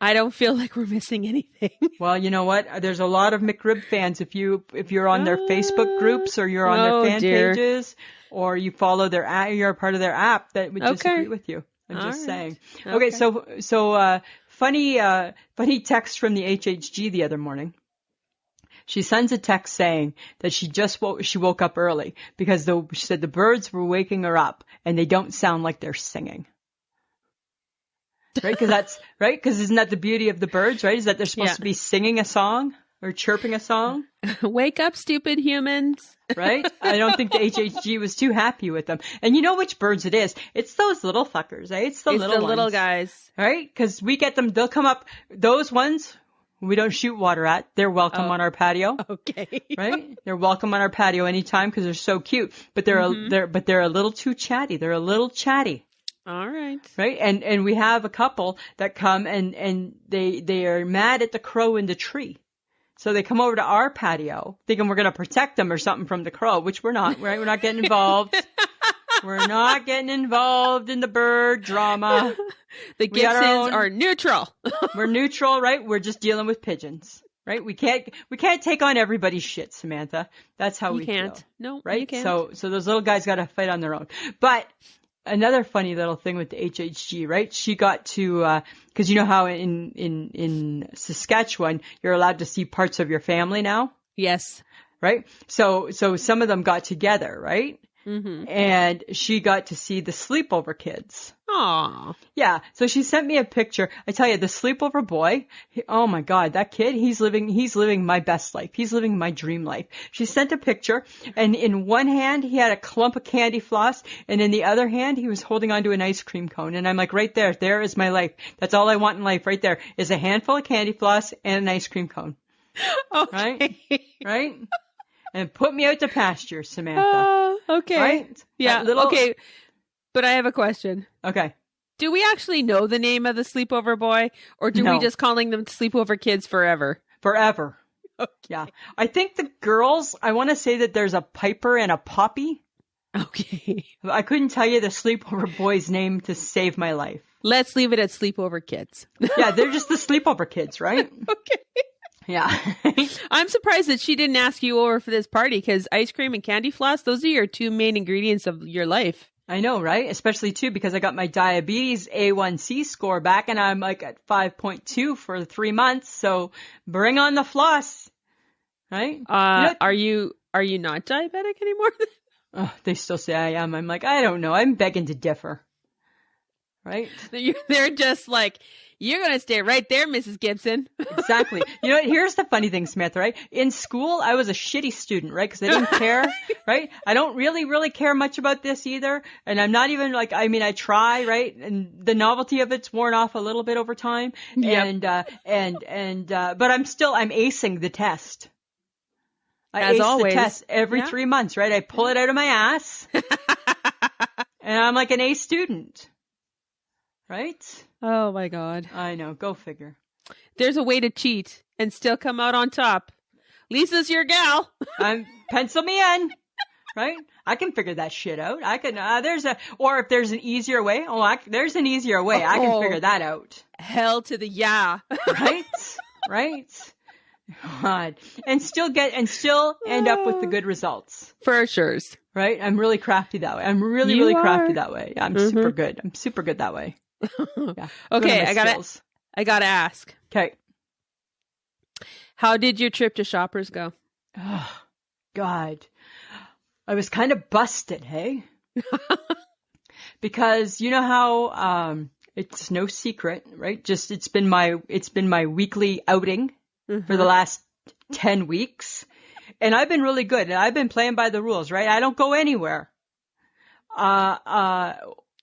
A: I don't feel like we're missing anything.
B: Well, you know what? There's a lot of McRib fans. If you're on their Facebook groups or you're on their fan pages or you follow you're a part of their app that would disagree with you. I'm just saying.
A: Okay.
B: So funny text from the HHG the other morning. She sends a text saying that she woke up early because she said the birds were waking her up and they don't sound like they're singing. Right? Because isn't that the beauty of the birds, right? Is that they're supposed to be singing a song or chirping a song?
A: Wake up, stupid humans.
B: Right? I don't think the HHG was too happy with them. And you know which birds it is? It's those little fuckers, eh? It's the little
A: guys.
B: Right? Because we get them, they'll come up, those ones we don't shoot water at. They're welcome on our patio.
A: Okay.
B: Right? They're welcome on our patio anytime because they're so cute. But they're a little too chatty. They're a little chatty.
A: All right.
B: Right? And we have a couple that come and they are mad at the crow in the tree. So they come over to our patio thinking we're going to protect them or something from the crow, which we're not, right? We're not getting involved. We're not getting involved in the bird drama.
A: The Gibsons are neutral.
B: We're neutral, right? We're just dealing with pigeons, right? We can't take on everybody's shit, Samantha. That's how we feel.
A: No,
B: right?
A: You can't.
B: So those little guys got to fight on their own. But another funny little thing with the HHG, right? She got to, cause you know how in Saskatchewan, you're allowed to see parts of your family now?
A: Yes.
B: Right? So some of them got together, right? Mm-hmm. And she got to see the sleepover kids.
A: Aww.
B: Yeah. So she sent me a picture. I tell you, the sleepover boy, oh my God, that kid, he's living my best life. He's living my dream life. She sent a picture and in one hand, he had a clump of candy floss and in the other hand, he was holding onto an ice cream cone. And I'm like, right there is my life. That's all I want in life right there is a handful of candy floss and an ice cream cone.
A: Okay.
B: Right? And put me out to pasture, Samantha.
A: Okay.
B: Right?
A: Yeah. Okay. But I have a question.
B: Okay.
A: Do we actually know the name of the sleepover boy, or do we just calling them sleepover kids forever?
B: Forever.
A: Okay.
B: Yeah. I think the girls, I want to say that there's a Piper and a Poppy.
A: Okay.
B: I couldn't tell you the sleepover boy's name to save my life.
A: Let's leave it at sleepover kids.
B: Yeah, they're just the sleepover kids, right?
A: Okay.
B: Yeah.
A: I'm surprised that she didn't ask you over for this party because ice cream and candy floss, those are your two main ingredients of your life.
B: I know, right? Especially too, because I got my diabetes A1C score back and I'm like at 5.2 for 3 months. So bring on the floss, right?
A: Are you not diabetic anymore?
B: Oh, they still say I am. I'm like, I don't know. I'm begging to differ. Right?
A: They're just like, you're going to stay right there, Mrs. Gibson.
B: Exactly. You know what? Here's the funny thing, Smith, right? In school, I was a shitty student, right? Because I didn't care, right? I don't really care much about this either. And I'm not even like, I mean, I try, right? And the novelty of it's worn off a little bit over time. Yep. But I'm acing the test. I ace the test every 3 months, right? I pull it out of my ass. And I'm like an A student. Right?
A: Oh my God.
B: I know. Go figure.
A: There's a way to cheat and still come out on top. Lisa's your gal.
B: Pencil me in. Right? I can figure that shit out. I can, or if there's an easier way. There's an easier way. I can figure that out.
A: Hell to the yeah.
B: Right? Right? God. And still end up with the good results.
A: For sure.
B: Right? I'm really crafty that way. I'm really crafty that way. I'm super good. I'm super good that way. Yeah.
A: Okay, I gotta ask.
B: Okay.
A: How did your trip to Shoppers go?
B: Oh, God. I was kind of busted, hey? Because you know how it's no secret, right? Just it's been my weekly outing for the last 10 weeks. And I've been really good and I've been playing by the rules, right? I don't go anywhere.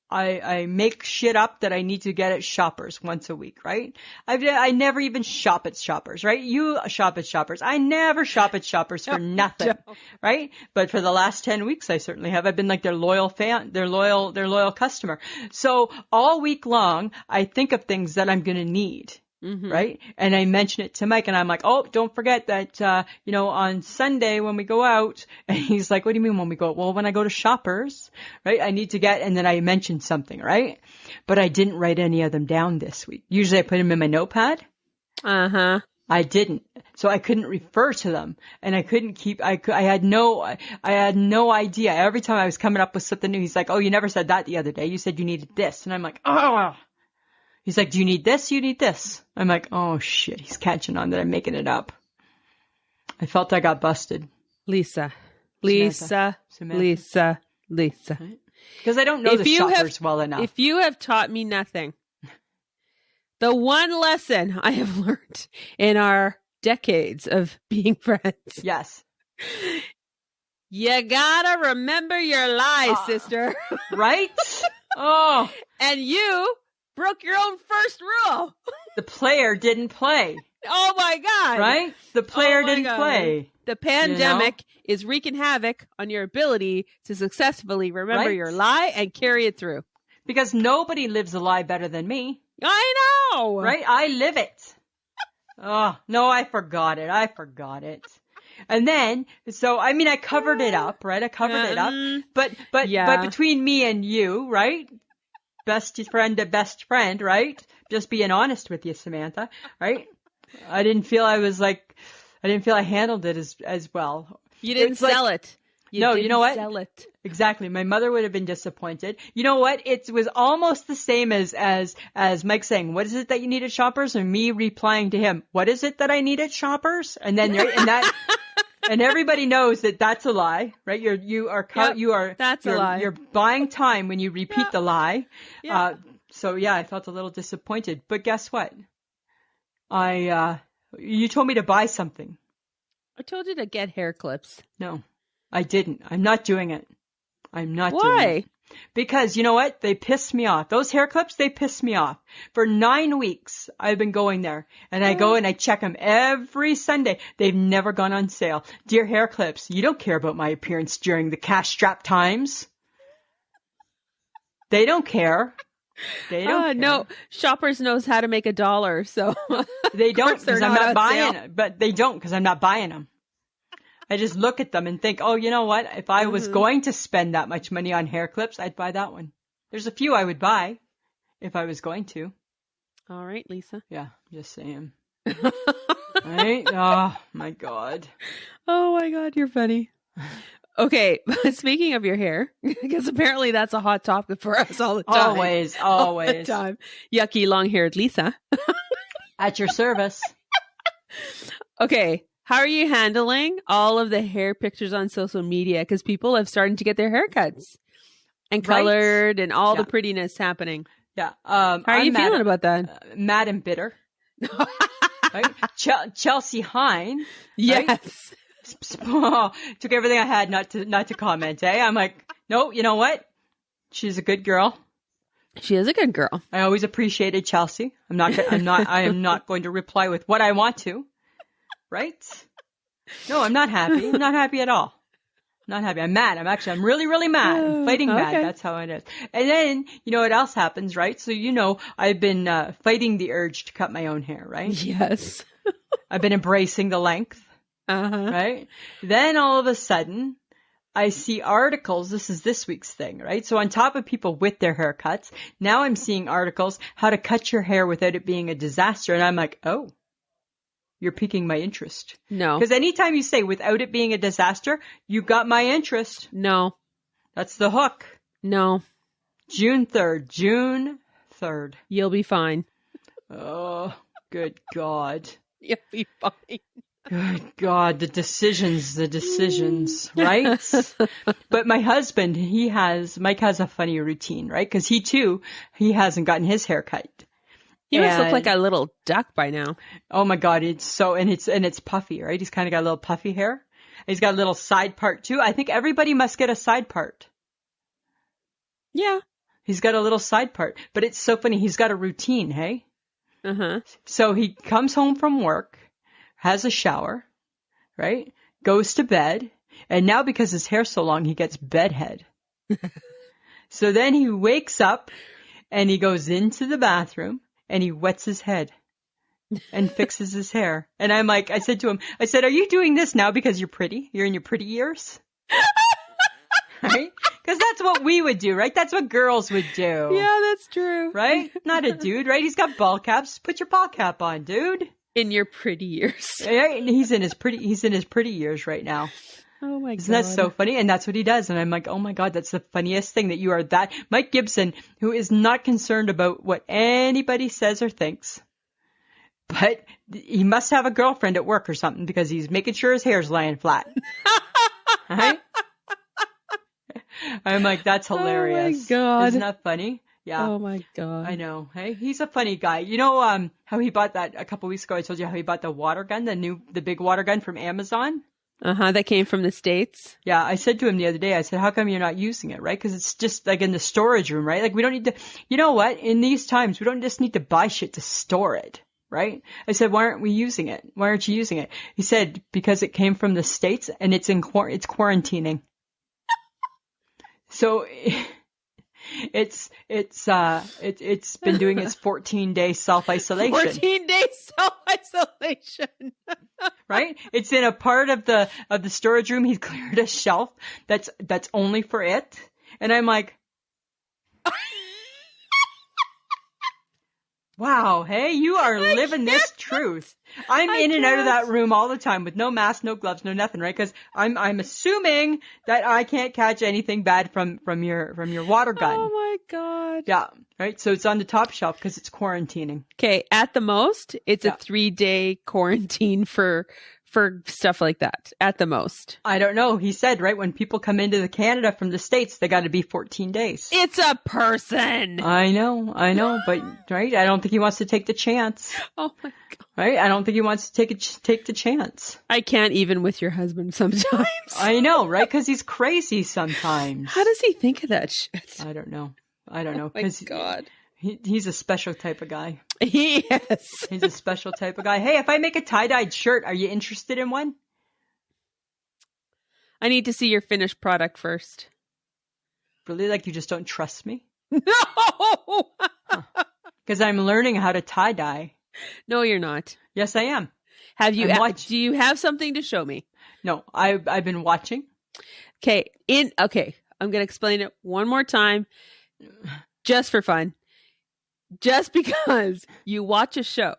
B: I make shit up that I need to get at Shoppers once a week, right? I never even shop at Shoppers, right? You shop at Shoppers. I never shop at Shoppers for nothing, right? But for the last 10 weeks, I certainly have. I've been like their loyal fan, their loyal customer. So all week long, I think of things that I'm going to need. Mm-hmm. Right. And I mention it to Mike and I'm like, oh, don't forget that, on Sunday when we go out, and he's like, what do you mean when we go? Well, when I go to Shoppers, right, I need to get, and then I mentioned something, right? But I didn't write any of them down this week. Usually I put them in my notepad.
A: Uh-huh.
B: I didn't. So I couldn't refer to them, and I couldn't keep, I had no idea. Every time I was coming up with something new, he's like, oh, you never said that the other day. You said you needed this. And I'm like, oh. He's like, do you need this? You need this. I'm like, oh shit. He's catching on that I'm making it up. I felt I got busted.
A: Lisa.
B: Samantha. Because I don't know the Shoppers well enough.
A: If you have taught me nothing, the one lesson I have learned in our decades of being friends.
B: Yes.
A: You gotta remember your lies, sister.
B: Right? Oh.
A: And you broke your own first rule.
B: The player didn't play.
A: Oh my God.
B: Right? The player didn't play.
A: The pandemic is wreaking havoc on your ability to successfully remember your lie and carry it through.
B: Because nobody lives a lie better than me.
A: I know.
B: Right? I live it. Oh, no, I forgot it. And then, so, I mean, I covered it up, right? I covered it up. But between me and you, right? Best friend to best friend, right? Just being honest with you, Samantha, right? I didn't feel I handled it as well.
A: You didn't sell it.
B: You know what? Sell it. Exactly. My mother would have been disappointed. You know what? It was almost the same as Mike saying, what is it that you need at Shoppers? And me replying to him, what is it that I need at Shoppers? And then, and everybody knows that that's a lie, right? That's a lie. You're buying time when you repeat the lie. Yeah. I felt a little disappointed, but guess what? You told me to buy something.
A: I told you to get hair clips.
B: No, I didn't. I'm not doing it. I'm not doing it.
A: Why?
B: Because you know what? They pissed me off. Those hair clips, they pissed me off. For 9 weeks, I've been going there. And I go and I check them every Sunday. They've never gone on sale. Dear hair clips, you don't care about my appearance during the cash-strapped times. They don't care. They don't care.
A: No, Shoppers knows how to make $1, so
B: they don't because I'm not buying it. But they don't because I'm not buying them. I just look at them and think, oh, you know what? If I was going to spend that much money on hair clips, I'd buy that one. There's a few I would buy if I was going to.
A: All right, Lisa.
B: Yeah, just saying. Right? Oh, my God.
A: Oh, my God, you're funny. Okay, speaking of your hair, because apparently that's a hot topic for us all the time.
B: Always.
A: All the time. Yucky, long-haired Lisa.
B: At your service.
A: Okay, how are you handling all of the hair pictures on social media? Because people have started to get their haircuts and colored and all the prettiness happening.
B: Yeah.
A: How are you feeling about that?
B: Mad and bitter. Right? Chelsea Hine.
A: Yes.
B: Right? Took everything I had not to comment. I'm like, no, you know what? She's a good girl.
A: She is a good girl.
B: I always appreciated Chelsea. I am not going to reply with what I want to. Right? No, I'm not happy. I'm not happy at all. Not happy. I'm mad. I'm really, really mad. I'm fighting mad. That's how it is. And then, you know what else happens, right? So, I've been fighting the urge to cut my own hair, right?
A: Yes.
B: I've been embracing the length. Right? Then all of a sudden, I see articles. This is this week's thing, right? So on top of people with their haircuts, now I'm seeing articles, how to cut your hair without it being a disaster. And I'm like, oh. You're piquing my interest.
A: No.
B: Because anytime you say without it being a disaster, you got my interest.
A: No.
B: That's the hook.
A: No.
B: June 3rd.
A: You'll be fine.
B: Oh, good God.
A: You'll be fine.
B: Good God, the decisions, right? But my husband, Mike has a funny routine, right? Because he hasn't gotten his hair cut.
A: He must look like a little duck by now.
B: Oh my God, it's puffy, right? He's kind of got a little puffy hair. He's got a little side part too. I think everybody must get a side part.
A: Yeah.
B: He's got a little side part, but it's so funny. He's got a routine, hey? So he comes home from work, has a shower, right? Goes to bed, and now because his hair's so long, he gets bedhead. So then he wakes up and he goes into the bathroom. And he wets his head and fixes his hair. And I said to him, are you doing this now because you're pretty? You're in your pretty years? Right? Because that's what we would do, right? That's what girls would do.
A: Yeah, that's true.
B: Right? Not a dude, right? He's got ball caps. Put your ball cap on, dude.
A: In your pretty years.
B: He's in his pretty years right now.
A: Oh my God.
B: Isn't that so funny? And that's what he does. And I'm like, oh my God, that's the funniest thing that you are that. Mike Gibson, who is not concerned about what anybody says or thinks. But he must have a girlfriend at work or something because he's making sure his hair's lying flat. Right? I'm like, that's hilarious.
A: Oh my God.
B: Isn't that funny? Yeah.
A: Oh my God.
B: I know. Hey, he's a funny guy. You know, how he bought that a couple weeks ago? I told you how he bought the water gun, the big water gun from Amazon.
A: That came from the States.
B: Yeah, I said to him the other day, I said, how come you're not using it, right? Because it's just like in the storage room, right? Like we don't need to, you know what? In these times, we don't just need to buy shit to store it, right? I said, why aren't we using it? Why aren't you using it? He said, because it came from the States and it's quarantining. So it's been doing its 14-day self-isolation.
A: 14-day self-isolation.
B: Right? It's in a part of the storage room. He's cleared a shelf that's only for it. And I'm like, wow, hey, you are living this truth. I'm in and out of that room all the time with no mask, no gloves, no nothing, right? Because I'm assuming that I can't catch anything bad from your water gun.
A: Oh my God.
B: Yeah, right. So it's on the top shelf because it's quarantining.
A: Okay, at the most, it's a 3-day quarantine for stuff like that. At the most.
B: I don't know. He said, right, when people come into Canada from the States, they got to be 14 days.
A: It's a person.
B: I know, but right, I don't think he wants to take the chance.
A: Oh my God.
B: Right, I don't think he wants to take the chance.
A: I can't even with your husband sometimes.
B: I know, right? Because he's crazy sometimes.
A: How does he think of that shit?
B: I don't know. Oh
A: my God.
B: He's a special type of guy.
A: He is.
B: He's a special type of guy. Hey, if I make a tie-dyed shirt, are you interested in one?
A: I need to see your finished product first.
B: Really? Like you just don't trust me?
A: No!
B: Because I'm learning how to tie-dye.
A: No, you're not.
B: Yes, I am.
A: Do you have something to show me?
B: No, I've been watching.
A: Okay, I'm going to explain it one more time just for fun. Just because you watch a show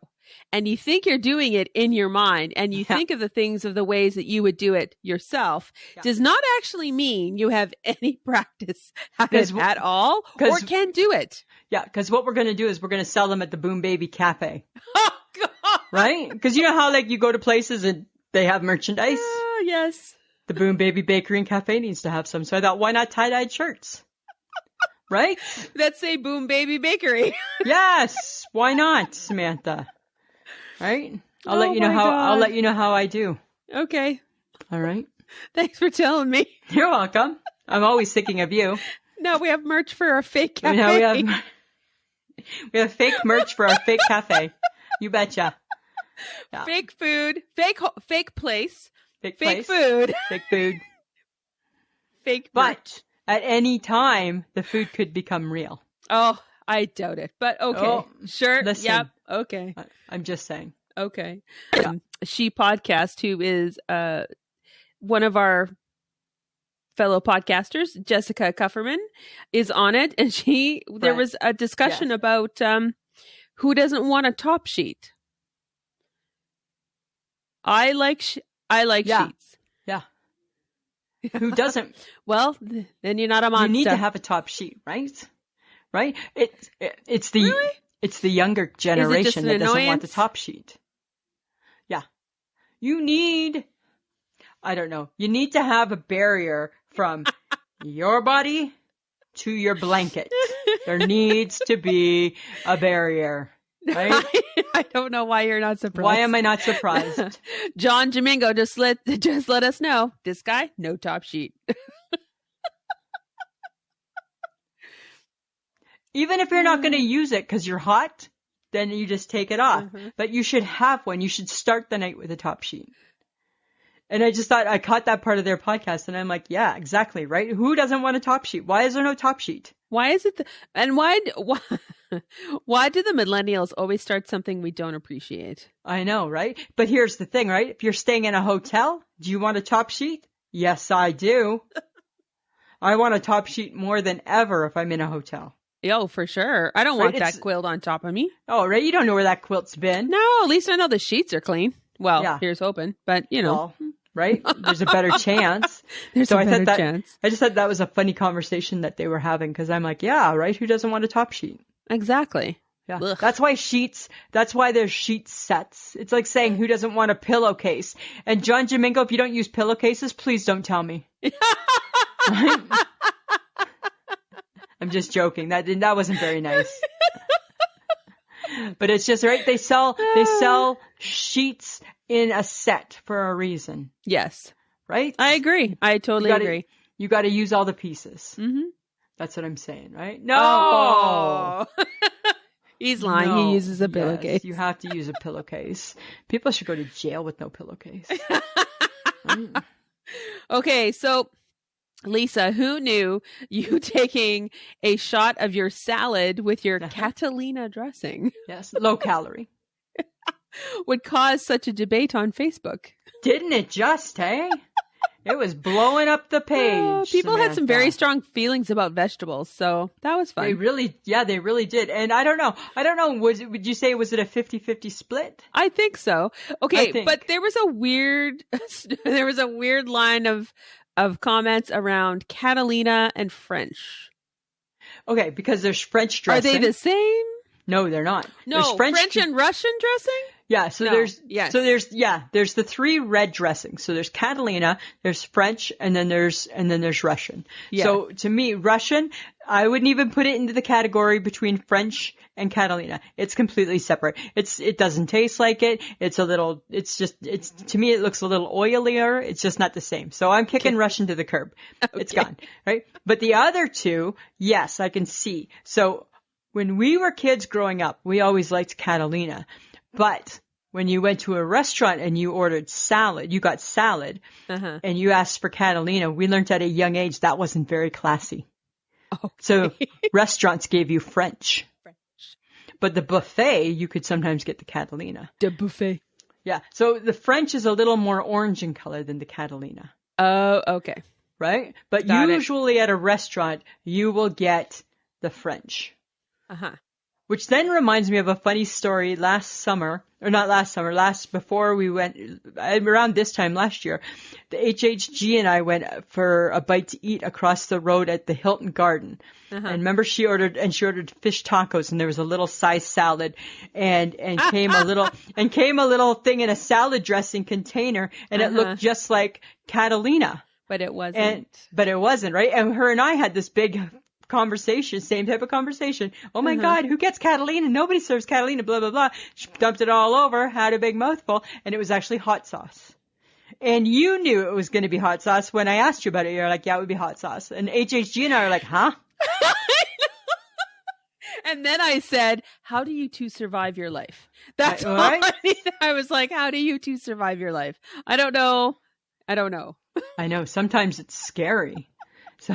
A: and you think you're doing it in your mind and you think of the ways that you would do it yourself does not actually mean you have any practice at it at all or can do it.
B: Yeah, because what we're going to do is we're going to sell them at the Boom Baby Cafe.
A: Oh, God.
B: Right? Because you know how like you go to places and they have merchandise?
A: Yes.
B: The Boom Baby Bakery and Cafe needs to have some. So I thought, why not tie-dyed shirts? Right?
A: Let's say Boom Baby Bakery.
B: Yes. Why not, Samantha? Right? I'll let you know how I do.
A: Okay.
B: All right.
A: Thanks for telling me.
B: You're welcome. I'm always thinking of you.
A: Now we have merch for our fake cafe.
B: Now we have fake merch for our fake cafe. You betcha.
A: Yeah. Fake food, fake place,
B: fake
A: food,
B: fake food,
A: fake merch.
B: But at any time, the food could become real.
A: Oh, I doubt it. But okay, sure.
B: Listen,
A: yep. Okay.
B: I'm just saying.
A: Okay. She Podcast, who is one of our fellow podcasters, Jessica Kufferman, is on it, and there was a discussion about who doesn't want a top sheet. I like sheets.
B: Yeah. Who doesn't?
A: Well, then you're not a monster.
B: You need to have a top sheet, right? Right? It's the younger generation that doesn't want the top sheet. Yeah. You need to have a barrier from your body to your blanket. There needs to be a barrier, right?
A: I don't know why you're not surprised.
B: Why am I not surprised?
A: John Domingo, just let us know. This guy, no top sheet.
B: Even if you're not going to use it because you're hot, then you just take it off. Mm-hmm. But you should have one. You should start the night with a top sheet. And I just thought, I caught that part of their podcast and I'm like, yeah, exactly, right? Who doesn't want a top sheet? Why is there no top sheet?
A: Why is it? Why do the millennials always start something we don't appreciate?
B: I know, right? But here's the thing, right? If you're staying in a hotel, do you want a top sheet? Yes, I do. I want a top sheet more than ever if I'm in a hotel.
A: Oh, for sure. I don't want that quilt on top of me.
B: Oh, right. You don't know where that quilt's been.
A: No, at least I know the sheets are clean. Well, here's hoping, but you know.
B: Well, right? There's a better chance.
A: There's a better chance.
B: I just thought that was a funny conversation that they were having because I'm like, yeah, right? Who doesn't want a top sheet?
A: Exactly.
B: Yeah. Ugh. That's why there's sheet sets. It's like saying who doesn't want a pillowcase? And John Domingo, if you don't use pillowcases, please don't tell me. Right? I'm just joking. That wasn't very nice. But it's just right. They sell sheets in a set for a reason.
A: Yes.
B: Right?
A: I agree. I totally agree.
B: You got to use all the pieces.
A: Mm-hmm.
B: That's what I'm saying, right? No.
A: Oh. He's lying.
B: No.
A: He uses a pillowcase.
B: Yes, you have to use a pillowcase. People should go to jail with no pillowcase.
A: Okay, so Lisa, who knew you taking a shot of your salad with your Catalina dressing?
B: Yes, low calorie.
A: Would cause such a debate on Facebook.
B: Didn't it just, hey? It was blowing up the page.
A: People had some very strong feelings about vegetables, so that was fun.
B: They really did. And I don't know. Would you say, was it a 50-50 split?
A: I think so. Okay, but there was a weird line of comments around Catalina and French.
B: Okay, because there's French dressing.
A: Are they the same?
B: No, they're not.
A: No, there's French and Russian dressing?
B: Yeah, there's the three red dressings. So there's Catalina, there's French, and then there's Russian. Yeah. So to me, Russian, I wouldn't even put it into the category between French and Catalina. It's completely separate. It doesn't taste like it. To me it looks a little oilier. It's just not the same. So I'm kicking Russian to the curb. Okay. It's gone, right? But the other two, yes, I can see. So when we were kids growing up, we always liked Catalina. But when you went to a restaurant and you ordered salad, you got salad, and you asked for Catalina, we learned at a young age that wasn't very classy. Okay. So restaurants gave you French. But the buffet, you could sometimes get the Catalina.
A: The buffet.
B: Yeah. So the French is a little more orange in color than the Catalina.
A: Oh, okay.
B: Right? But usually at a restaurant, you will get the French. Which then reminds me of a funny story before we went, around this time last year, the HHG and I went for a bite to eat across the road at the Hilton Garden. And remember she ordered fish tacos and there was a little size salad and came a little thing in a salad dressing container and it looked just like Catalina.
A: But it wasn't.
B: But it wasn't, right? And her and I had this big conversation, same type of conversation. Oh my God, who gets Catalina? Nobody serves Catalina, blah, blah, blah. She dumped it all over, had a big mouthful, and it was actually hot sauce. And you knew it was going to be hot sauce when I asked you about it. You're like, yeah, it would be hot sauce. And HHG and I are like, huh?
A: And then I said, how do you two survive your life? That's right. I was like, how do you two survive your life? I don't know.
B: I know. Sometimes it's scary. So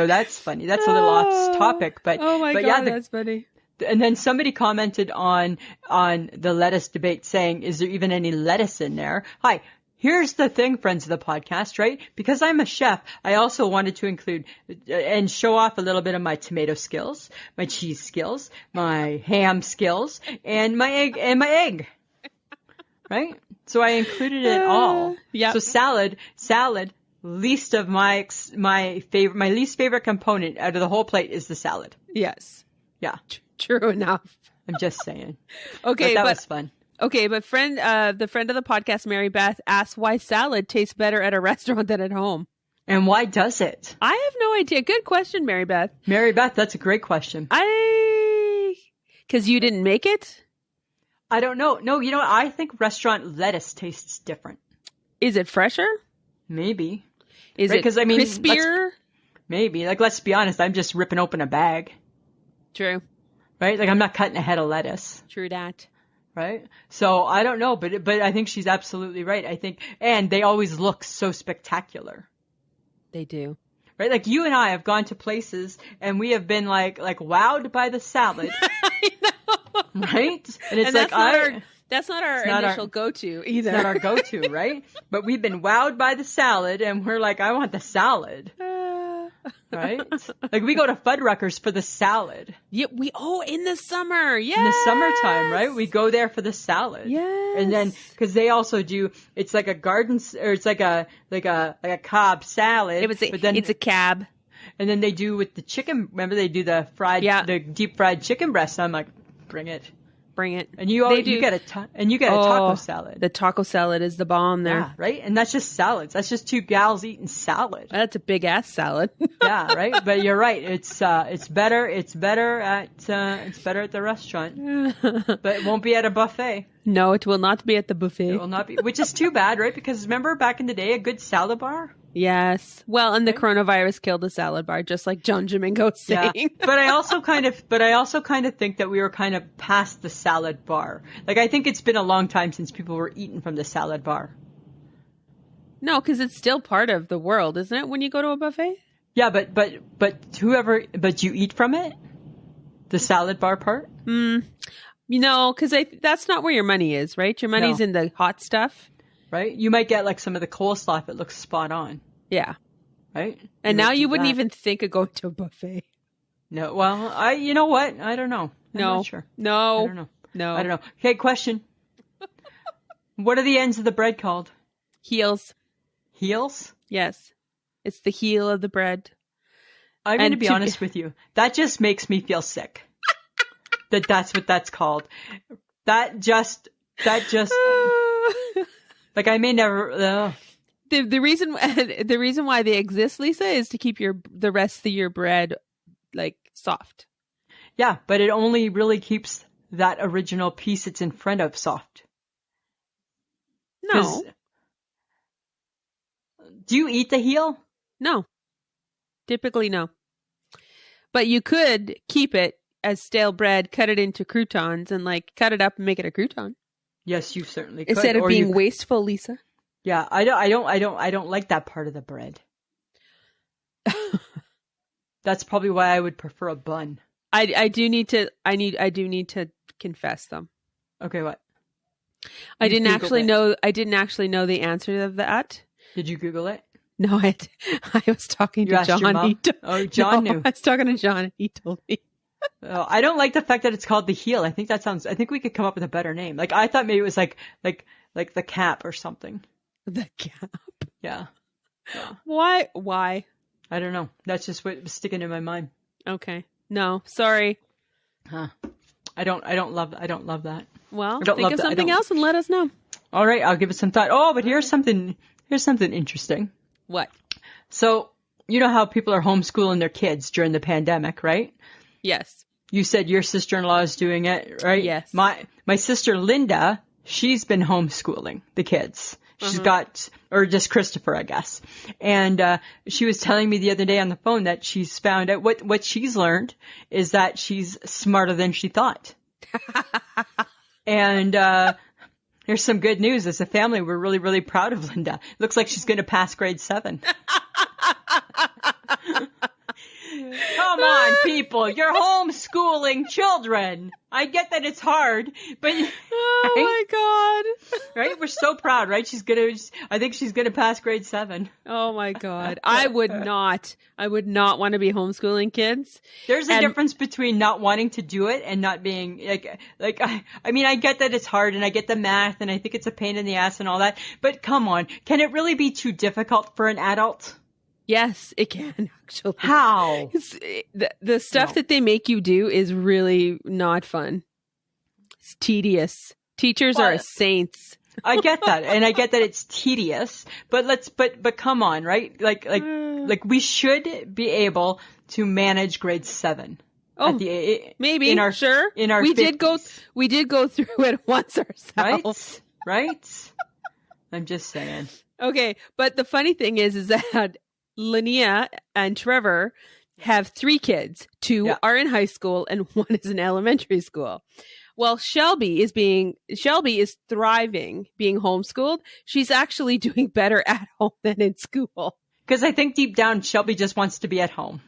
B: that's funny. That's a little off topic, but
A: oh my God, that's funny.
B: And then somebody commented on the lettuce debate saying, is there even any lettuce in there? Hi. Here's the thing, friends of the podcast, right? Because I'm a chef, I also wanted to include and show off a little bit of my tomato skills, my cheese skills, my ham skills, and my egg. Right? So I included it all.
A: Yeah.
B: So salad, least of my least favorite component out of the whole plate is the salad.
A: Yes.
B: Yeah.
A: True enough.
B: I'm just saying.
A: Okay,
B: but that was fun.
A: Okay, but the friend of the podcast, Mary Beth, asked why salad tastes better at a restaurant than at home.
B: And why does it?
A: I have no idea. Good question, Mary Beth.
B: Mary Beth, that's a great question.
A: Because you didn't make it?
B: I don't know. No, I think restaurant lettuce tastes different.
A: Is it fresher?
B: Maybe.
A: Is it crispier?
B: Maybe. Like, let's be honest, I'm just ripping open a bag.
A: True.
B: Right? Like, I'm not cutting a head of lettuce.
A: True that.
B: Right? So, I don't know, but I think she's absolutely right. I think, and they always look so spectacular.
A: They do.
B: Right? Like, you and I have gone to places, and we have been, like wowed by the salad.
A: I know.
B: Right? And it's
A: that's not our initial go-to either.
B: It's not our go-to, right? But we've been wowed by the salad, and we're like, I want the salad. Right? Like we go to Fuddruckers for the salad.
A: Yeah, in the summer. Yeah.
B: In the summertime, right? We go there for the salad.
A: Yes.
B: And then cuz they also do it's like a garden or it's like a Cobb salad,
A: it's a cab.
B: And then they do with the chicken, remember they do the deep fried chicken breast. I'm like, bring it.
A: Bring it.
B: And you get a taco salad.
A: The taco salad is the bomb there.
B: Yeah, right? And that's just salads. That's just two gals eating salad.
A: That's a big ass salad.
B: Yeah, right? But you're right. It's better at the restaurant. But it won't be at a buffet.
A: No, it will not be at the buffet.
B: It will not be, which is too bad, right? Because remember back in the day, a good salad bar?
A: Yes. Well, and the coronavirus killed the salad bar, just like John Domingo's saying.
B: Yeah. But I also kind of think that we were kind of past the salad bar. Like I think it's been a long time since people were eating from the salad bar.
A: No, because it's still part of the world, isn't it? When you go to a buffet.
B: Yeah, but you eat from it, the salad bar part.
A: Because that's not where your money is, right? Your money's in the hot stuff.
B: Right? You might get like some of the coleslaw if it looks spot on.
A: Yeah.
B: Right?
A: And now you wouldn't even think of going to a buffet.
B: No. Well, you know what? I don't know. I'm not sure.
A: No.
B: I don't know.
A: No.
B: I don't know. Okay, question. What are the ends of the bread called?
A: Heels.
B: Heels?
A: Yes. It's the heel of the bread.
B: I'm going to be honest with you. That just makes me feel sick. That's what that's called. That just like I may never.
A: The reason why they exist, Lisa, is to keep the rest of your bread like soft.
B: Yeah, but it only really keeps that original piece it's in front of soft.
A: No.
B: Do you eat the heel?
A: No. Typically, no. But you could keep it as stale bread, cut it into croutons, and like cut it up and make it a crouton.
B: Yes, you certainly could.
A: Instead of being wasteful, Lisa.
B: Yeah, I don't like that part of the bread. That's probably why I would prefer a bun.
A: I do need to confess them.
B: Okay, what?
A: I didn't actually know the answer to that.
B: Did you Google it?
A: No, I was talking to John.
B: John knew.
A: I was talking to John and he told me.
B: Oh, I don't like the fact that it's called the heel. I think we could come up with a better name. Like I thought maybe it was like the cap or something.
A: The cap.
B: Yeah.
A: Why?
B: I don't know. That's just what was sticking in my mind.
A: Okay. No, sorry.
B: Huh. I don't love that.
A: Well, think of something else and let us know.
B: All right, I'll give it some thought. Oh, but here's something interesting.
A: What?
B: So, you know how people are homeschooling their kids during the pandemic, right?
A: Yes.
B: You said your sister-in-law is doing it, right?
A: Yes.
B: My sister Linda, she's been homeschooling the kids. She's got, or just Christopher, I guess. And she was telling me the other day on the phone that she's found out what she's learned is that she's smarter than she thought. And here's some good news. As a family, we're really, really proud of Linda. Looks like she's going to pass grade 7. Come on, people. You're homeschooling children. I get that it's hard, but
A: oh my God.
B: Right? We're so proud, right? I think she's gonna pass grade 7.
A: Oh my God. I would not want to be homeschooling kids.
B: There's a difference between not wanting to do it and not being like I mean, I get that it's hard and I get the math and I think it's a pain in the ass and all that, but come on, can it really be too difficult for an adult?
A: Yes, it can actually.
B: How?
A: The stuff that they make you do is really not fun. It's tedious. Teachers are saints.
B: I get that, and I get that it's tedious. But come on, right? Like we should be able to manage grade 7.
A: Oh, maybe in our 50s. We did go through it once ourselves.
B: Right? I'm just saying.
A: Okay, but the funny thing is that Linnea and Trevor have 3 kids. 2 are in high school and 1 is in elementary school. Well, Shelby is thriving being homeschooled. She's actually doing better at home than in school.
B: Because I think deep down, Shelby just wants to be at home.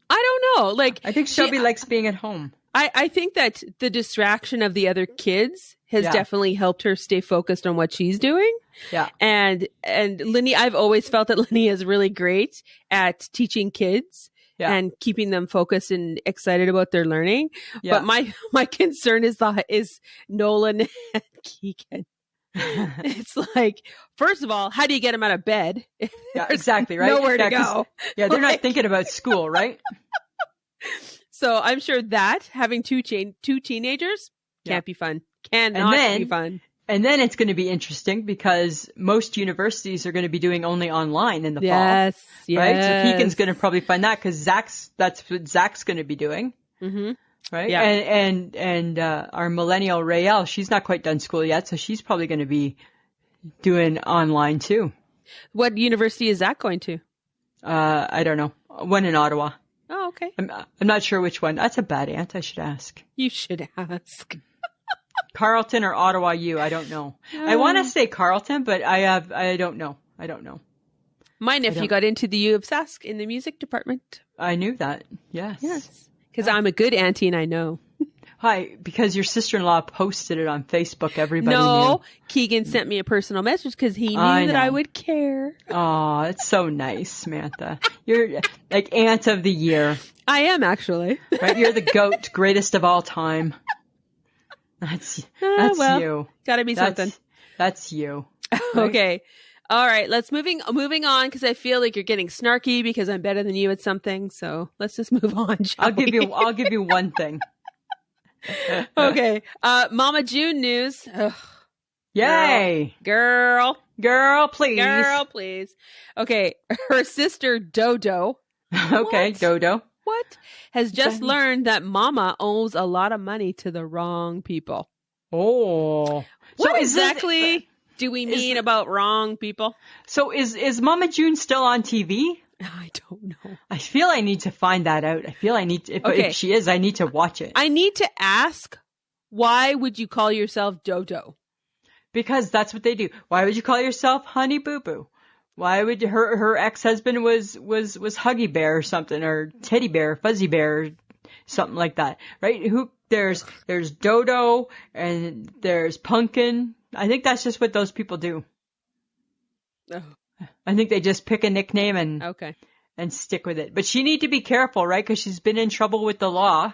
A: I don't know. Like,
B: I think Shelby likes being at home.
A: I think that the distraction of the other kids has definitely helped her stay focused on what she's doing.
B: Yeah.
A: And Linny, I've always felt that Linny is really great at teaching kids and keeping them focused and excited about their learning. Yeah. But my concern is Nolan and Keegan. It's like, first of all, how do you get them out of bed?
B: Yeah, exactly, right?
A: Nowhere to go.
B: Yeah, they're not thinking about school, right?
A: So I'm sure that having two teenagers can't be fun. Cannot be fun.
B: And then it's going to be interesting because most universities are going to be doing only online in the fall.
A: Yes.
B: Right? So Keegan's going to probably find that because that's what Zach's going to be doing.
A: Mm-hmm.
B: Right? Yeah. And our millennial Rael, she's not quite done school yet, so she's probably going to be doing online too.
A: What university is Zach going to?
B: I don't know. One in Ottawa.
A: Oh, okay.
B: I'm not sure which one. That's a bad aunt. I should ask.
A: You should ask.
B: Carleton or Ottawa U. I don't know. I want to say Carleton, but I don't know. I don't know.
A: My nephew got into the U of Sask in the music department.
B: I knew that. Yes.
A: Yes. Because I'm a good auntie and I know.
B: Hi, because your sister-in-law posted it on Facebook. Everybody knew.
A: Keegan sent me a personal message because he knew that I would care.
B: Oh, it's so nice, Samantha. You're like aunt of the year.
A: I am actually.
B: Right? You're the GOAT, greatest of all time. That's you.
A: Gotta be something.
B: That's you.
A: Right? Okay. All right. Let's moving on because I feel like you're getting snarky because I'm better than you at something. So let's just move on.
B: I'll give you one thing.
A: Okay. Mama June news. Ugh.
B: Yay.
A: Girl,
B: please.
A: Okay. Her sister Dodo.
B: Okay.
A: What?
B: Dodo.
A: What? Has just learned that Mama owes a lot of money to the wrong people.
B: Oh.
A: What exactly do we mean about wrong people?
B: So is Mama June still on TV?
A: I don't know.
B: I feel I need to find that out. I feel I need to, if she is, I need to watch it.
A: I need to ask, why would you call yourself Dodo?
B: Because that's what they do. Why would you call yourself Honey Boo Boo? Why would her ex-husband was Huggy Bear or something, or Teddy Bear, Fuzzy Bear, something like that, right? There's Dodo and there's Pumpkin. I think that's just what those people do.
A: Oh.
B: I think they just pick a nickname and stick with it. But she need to be careful, right? Because she's been in trouble with the law,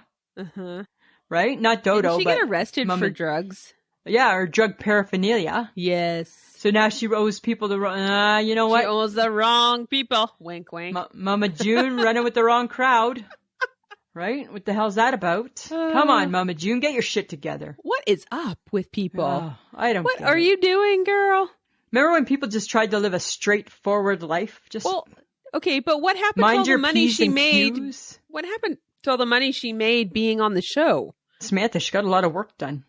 B: right? Not Dodo,
A: Didn't she get arrested for drugs?
B: Yeah, or drug paraphernalia.
A: Yes.
B: So now she owes people you know what?
A: She owes the wrong people. Wink, wink.
B: Mama June running with the wrong crowd. Right? What the hell's that about? Come on, Mama June, get your shit together.
A: What is up with people?
B: I don't
A: What are you doing, girl?
B: Remember when people just tried to live a straightforward life?
A: Okay, but what happened to all the money she made? What happened to all the money she made being on the show?
B: Samantha, she got a lot of work done.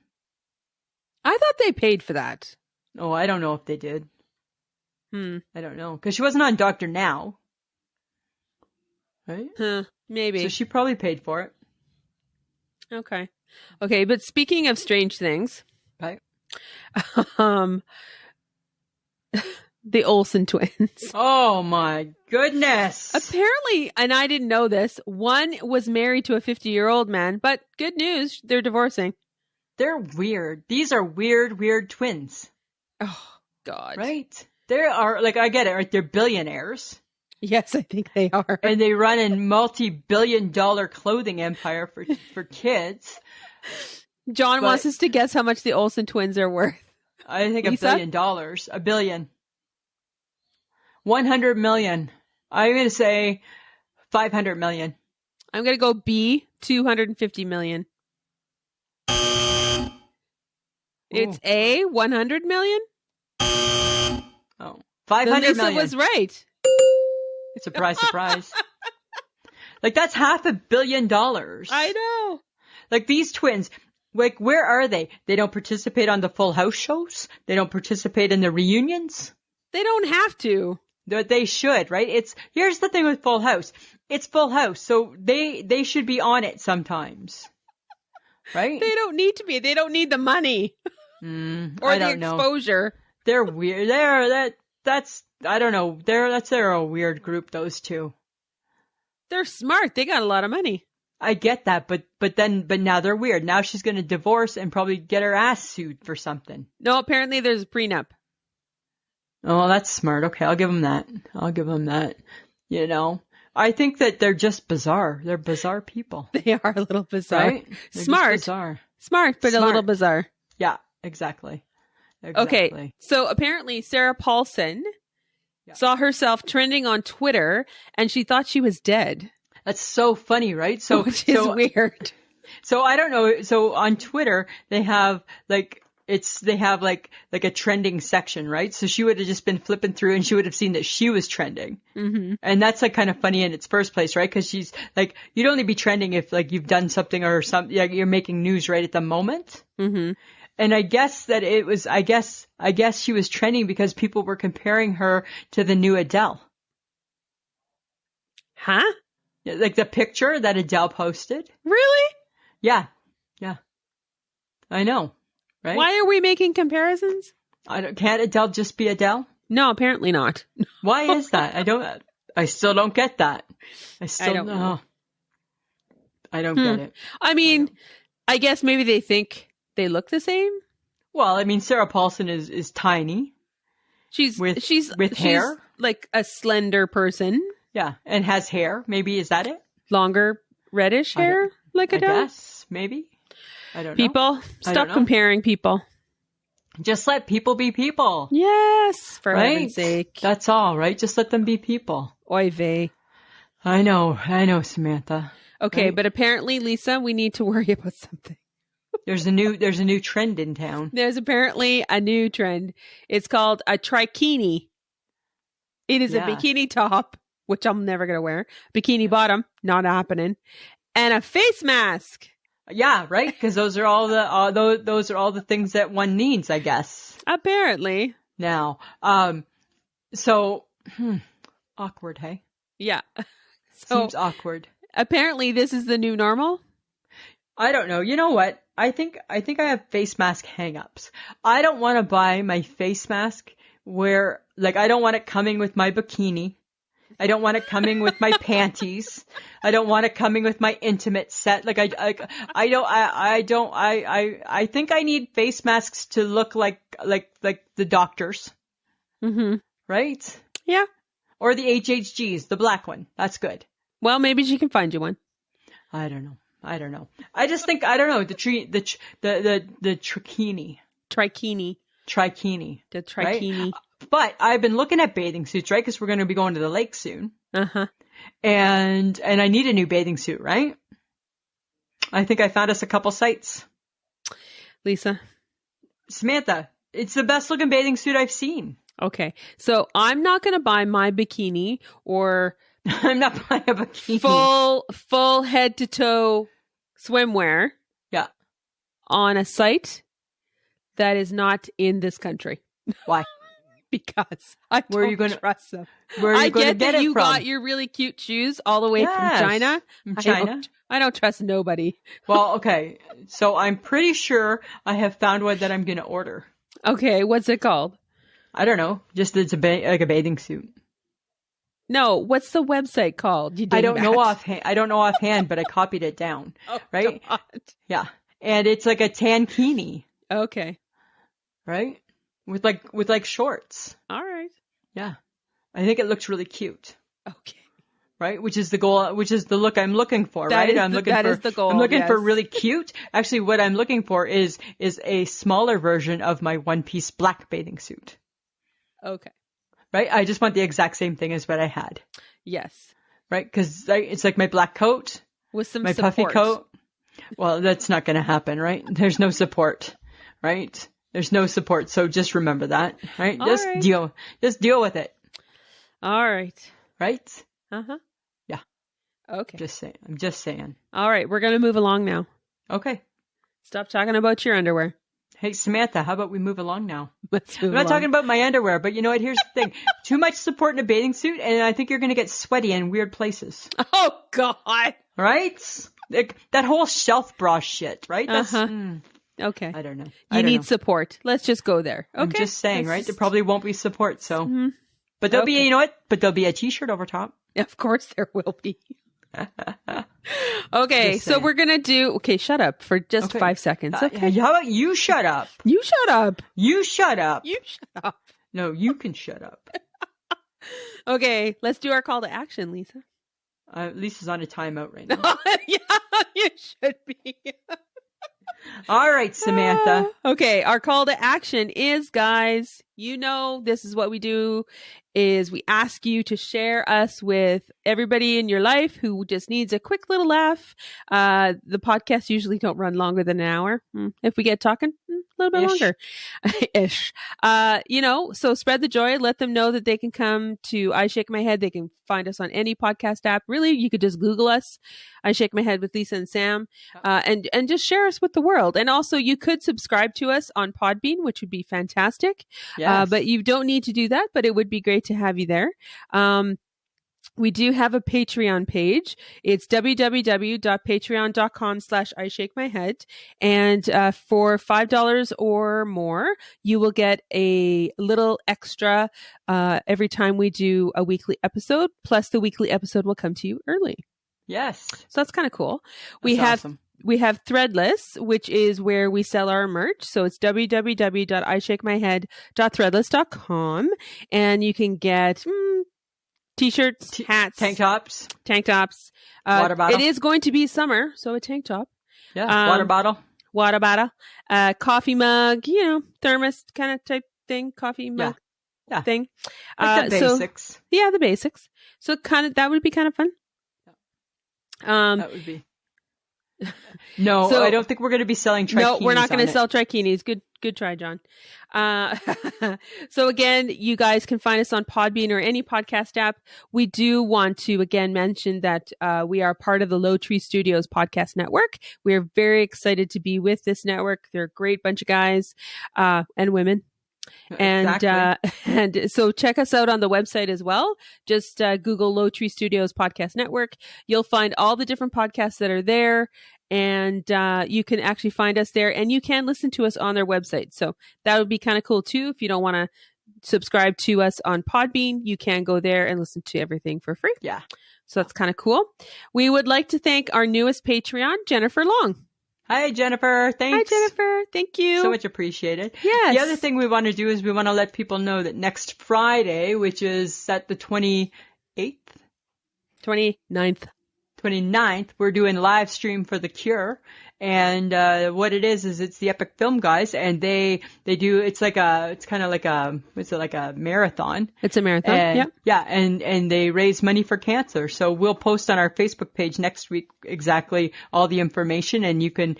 A: I thought they paid for that.
B: Oh, I don't know if they did. I don't know. Because she wasn't on Dr. Now. Right?
A: Maybe.
B: So she probably paid for it.
A: Okay. Okay, but speaking of strange things.
B: Right.
A: The Olsen twins.
B: Oh my goodness.
A: Apparently, and I didn't know this, one was married to a 50-year-old man, but good news, they're divorcing.
B: They're weird. These are weird twins.
A: Oh, God.
B: Right? They are, like, I get it, right? They're billionaires.
A: Yes, I think they are.
B: And they run a multi-billion-dollar clothing empire for kids.
A: John wants us to guess how much the Olsen twins are worth.
B: I think Lisa? $1 billion. $1 billion. 100 million. I'm going to say 500 million.
A: I'm going to go B, 250 million. It's A, 100 million?
B: Oh, 500 million.
A: Lisa was right.
B: Surprise, surprise. Like, that's $500 million.
A: I know.
B: Like, these twins, like, where are they? They don't participate on the Full House shows? They don't participate in the reunions?
A: They don't have to.
B: They should, right? Here's the thing with Full House. It's Full House, so they should be on it sometimes. Right?
A: They don't need to be. They don't need the money. Or the exposure.
B: They're weird. I don't know. They're a weird group, those two.
A: They're smart. They got a lot of money.
B: I get that, but now they're weird. Now she's going to divorce and probably get her ass sued for something.
A: No, apparently there's a prenup.
B: Oh, that's smart. Okay, I'll give them that. You know, I think that they're just bizarre. They're bizarre people.
A: They are a little bizarre.
B: Right?
A: Smart.
B: Bizarre.
A: Smart, but a little bizarre.
B: Yeah, exactly.
A: Okay, so apparently Sarah Paulson saw herself trending on Twitter, and she thought she was dead.
B: That's so funny, right?
A: Which is weird.
B: So I don't know. So on Twitter, they have like a trending section, right? So she would have just been flipping through and she would have seen that she was trending. Mm-hmm. And that's like kind of funny in its first place, right? Because she's like, you'd only be trending if like you've done something or something, like you're making news right at the moment. Mm-hmm. And I guess that it was, I guess she was trending because people were comparing her to the new Adele.
A: Huh?
B: Like the picture that Adele posted.
A: Really?
B: Yeah. I know. Right?
A: Why are we making comparisons?
B: Can't Adele just be Adele?
A: No, apparently not.
B: Why is that? I still don't get that. I don't know. I don't get it.
A: I mean, I guess maybe they think they look the same.
B: Well, I mean, Sarah Paulson is tiny.
A: She's
B: with hair,
A: like a slender person.
B: Yeah, and has hair. Maybe is that it?
A: Longer reddish hair, like Adele.
B: I guess maybe. I don't know.
A: People, stop comparing people.
B: Just let people be people.
A: Yes, for heaven's sake.
B: That's all, right? Just let them be people.
A: Oy vey.
B: I know, Samantha.
A: Okay,
B: right?
A: But apparently, Lisa, we need to worry about something.
B: There's a new trend in town.
A: There's apparently a new trend. It's called a trikini. It is a bikini top, which I'm never going to wear. Bikini bottom, not happening. And a face mask.
B: Yeah, right. Because those are all the things that one needs, I guess.
A: Apparently.
B: Now, so awkward, hey?
A: Yeah.
B: Seems awkward.
A: Apparently, this is the new normal.
B: I don't know. You know what? I think I have face mask hang-ups. I don't want to buy my face mask where, like, I don't want it coming with my bikini. I don't want it coming with my panties. I don't want it coming with my intimate set. Like I think I need face masks to look like the doctors. Mm-hmm. Right?
A: Yeah.
B: Or the HHGs, the black one. That's good.
A: Well, maybe she can find you one.
B: I don't know. I just think, I don't know, the trikini.
A: Trikini.
B: The
A: trikini.
B: Right? But I've been looking at bathing suits, right? Because we're going to be going to the lake soon.
A: Uh-huh.
B: And I need a new bathing suit, right? I think I found us a couple sites.
A: Lisa.
B: Samantha, it's the best looking bathing suit I've seen.
A: Okay. So I'm not going to buy my bikini or
B: I'm not buying a bikini.
A: Full head to toe swimwear.
B: Yeah.
A: On a site that is not in this country.
B: Why?
A: Because I don't trust them.
B: Where are you going to get it from?
A: You got your really cute shoes all the way from China.
B: From China?
A: I don't trust nobody.
B: Well, okay. So I'm pretty sure I have found one that I'm going to order.
A: Okay. What's it called?
B: I don't know. Just it's like a bathing suit.
A: No. What's the website called?
B: I don't know offhand, but I copied it down.
A: Oh,
B: right?
A: God.
B: Yeah. And it's like a tankini.
A: Okay.
B: Right? With like shorts.
A: All right.
B: Yeah. I think it looks really cute.
A: Okay.
B: Right? Which is the goal, which is the look I'm looking for, right?
A: That is the goal.
B: I'm looking for really cute. Actually, what I'm looking for is a smaller version of my one-piece black bathing suit.
A: Okay.
B: Right? I just want the exact same thing as what I had.
A: Yes.
B: Right? Because it's like my black coat.
A: With some
B: my
A: support.
B: Puffy coat. Well, that's not going to happen, right? There's no support, right? There's no support, so just remember that, right? Just deal with it.
A: All right.
B: Right?
A: Uh-huh.
B: Yeah.
A: Okay.
B: I'm just saying.
A: All right, we're going to move along now.
B: Okay.
A: Stop talking about your underwear.
B: Hey, Samantha, how about we move along now?
A: Let's move
B: I'm not talking about my underwear, but you know what? Here's the thing. Too much support in a bathing suit, and I think you're going to get sweaty in weird places.
A: Oh, God.
B: Right? Like, that whole shelf bra shit, right? That's...
A: Okay.
B: I don't know.
A: You need support. Let's just go there. Okay.
B: I'm just saying, right? There probably won't be support, so. Mm-hmm. But there'll be, you know what? But there'll be a t-shirt over top.
A: Of course there will be. Okay, so we're going to do... Okay, shut up for just 5 seconds. Okay.
B: How about you shut up?
A: You shut up.
B: You shut up.
A: You shut up.
B: No, you can shut up.
A: Okay, let's do our call to action, Lisa.
B: Lisa's on a timeout right now.
A: Yeah, you should be.
B: All right, Samantha.
A: Okay, our call to action is, guys, you know, this is what we do, is we ask you to share us with everybody in your life who just needs a quick little laugh. The podcasts usually don't run longer than an hour. If we get talking, a little bit longer. Ish. You know, so spread the joy. Let them know that they can come to I Shake My Head. They can find us on any podcast app. Really, you could just Google us. I Shake My Head with Lisa and Sam. And just share us with the world. And also, you could subscribe to us on Podbean, which would be fantastic. Yes. But you don't need to do that, but it would be great to have you there. We do have a Patreon page. It's www.patreon.com/I Shake My Head. And for $5 or more, you will get a little extra every time we do a weekly episode. Plus, the weekly episode will come to you early.
B: Yes.
A: So that's kind of cool. We have Threadless, which is where we sell our merch. So it's www.ishakemyhead.threadless.com. And you can get t-shirts, hats,
B: tank tops,
A: water bottle. It is going to be summer, so a tank top.
B: Yeah, water bottle,
A: coffee mug, you know, thermos kind of type thing, coffee mug thing.
B: Like the basics.
A: So, yeah, the basics. So that would be kind of fun.
B: That would be. No, so, I don't think we're going to be selling trikinis.
A: No, we're not going to sell trikinis. Good try, John. So again, you guys can find us on Podbean or any podcast app. We do want to again mention that we are part of the Low Tree Studios podcast network. We are very excited to be with this network. They're a great bunch of guys and women. And so check us out on the website as well. Just Google Low Tree Studios Podcast Network. You'll find all the different podcasts that are there, and you can actually find us there, and you can listen to us on their website. So that would be kind of cool too. If you don't want to subscribe to us on Podbean, you can go there and listen to everything for free.
B: Yeah.
A: So that's kind of cool. We would like to thank our newest Patreon, Jennifer Long.
B: Hi, Jennifer. Thanks.
A: Hi, Jennifer. Thank you.
B: So much appreciated.
A: Yes.
B: The other thing we want to do is we want to let people know that next Friday, which is at the 29th, we're doing live stream for The Cure. And what it is it's the Epic Film guys, and they do, it's kind of like a marathon.
A: It's a marathon.
B: Yeah, and they raise money for cancer. So we'll post on our Facebook page next week exactly all the information, and you can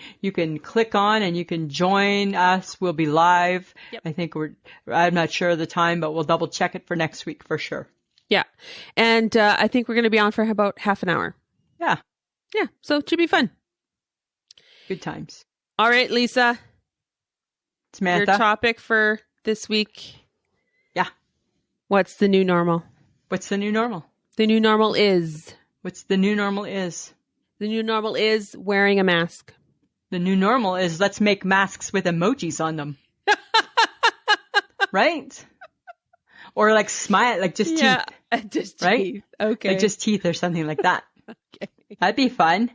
B: click on and you can join us. We'll be live.
A: Yep.
B: I think I'm not sure of the time, but we'll double check it for next week for sure.
A: Yeah. And I think we're going to be on for about half an hour.
B: Yeah.
A: Yeah. So it should be fun.
B: Good times.
A: All right, Lisa.
B: Samantha.
A: Your topic for this week.
B: Yeah.
A: What's the new normal?
B: What's the new normal?
A: The new normal is.
B: What's the new normal is?
A: The new normal is wearing a mask.
B: The new normal is let's make masks with emojis on them. Right? Or like smile, like just teeth.
A: Just
B: right?
A: Teeth. Okay.
B: Like just teeth or something like that.
A: Okay.
B: That'd be fun.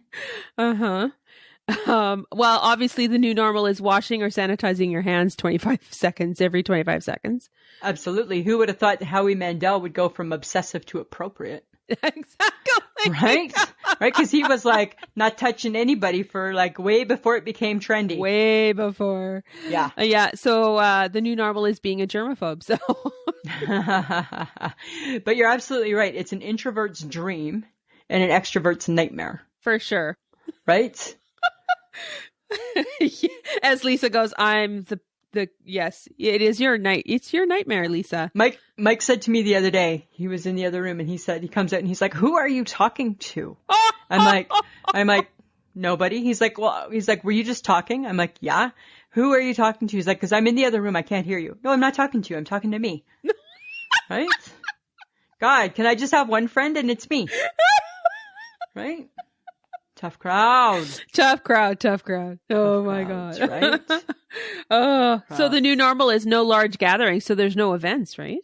A: Uh-huh. Well, obviously the new normal is washing or sanitizing your hands every 25 seconds.
B: Absolutely. Who would have thought Howie Mandel would go from obsessive to appropriate?
A: Exactly.
B: Right? Right? Because he was like not touching anybody for like way before it became trendy.
A: Way before.
B: Yeah.
A: Yeah. So the new normal is being a germaphobe. So.
B: But you're absolutely right. It's an introvert's dream and an extrovert's nightmare.
A: For sure.
B: Right?
A: As Lisa goes, I'm the yes, it is your night. It's your nightmare, Lisa.
B: Mike said to me the other day, he was in the other room and he comes out and he's like, who are you talking to? I'm like, nobody. He's like, were you just talking? I'm like, yeah. Who are you talking to? He's like, cause I'm in the other room. I can't hear you. No, I'm not talking to you. I'm talking to me. Right? God, can I just have one friend and it's me? Right? Tough crowd.
A: Tough crowd. Oh my God.
B: Right?
A: So the new normal is no large gatherings, so there's no events, right?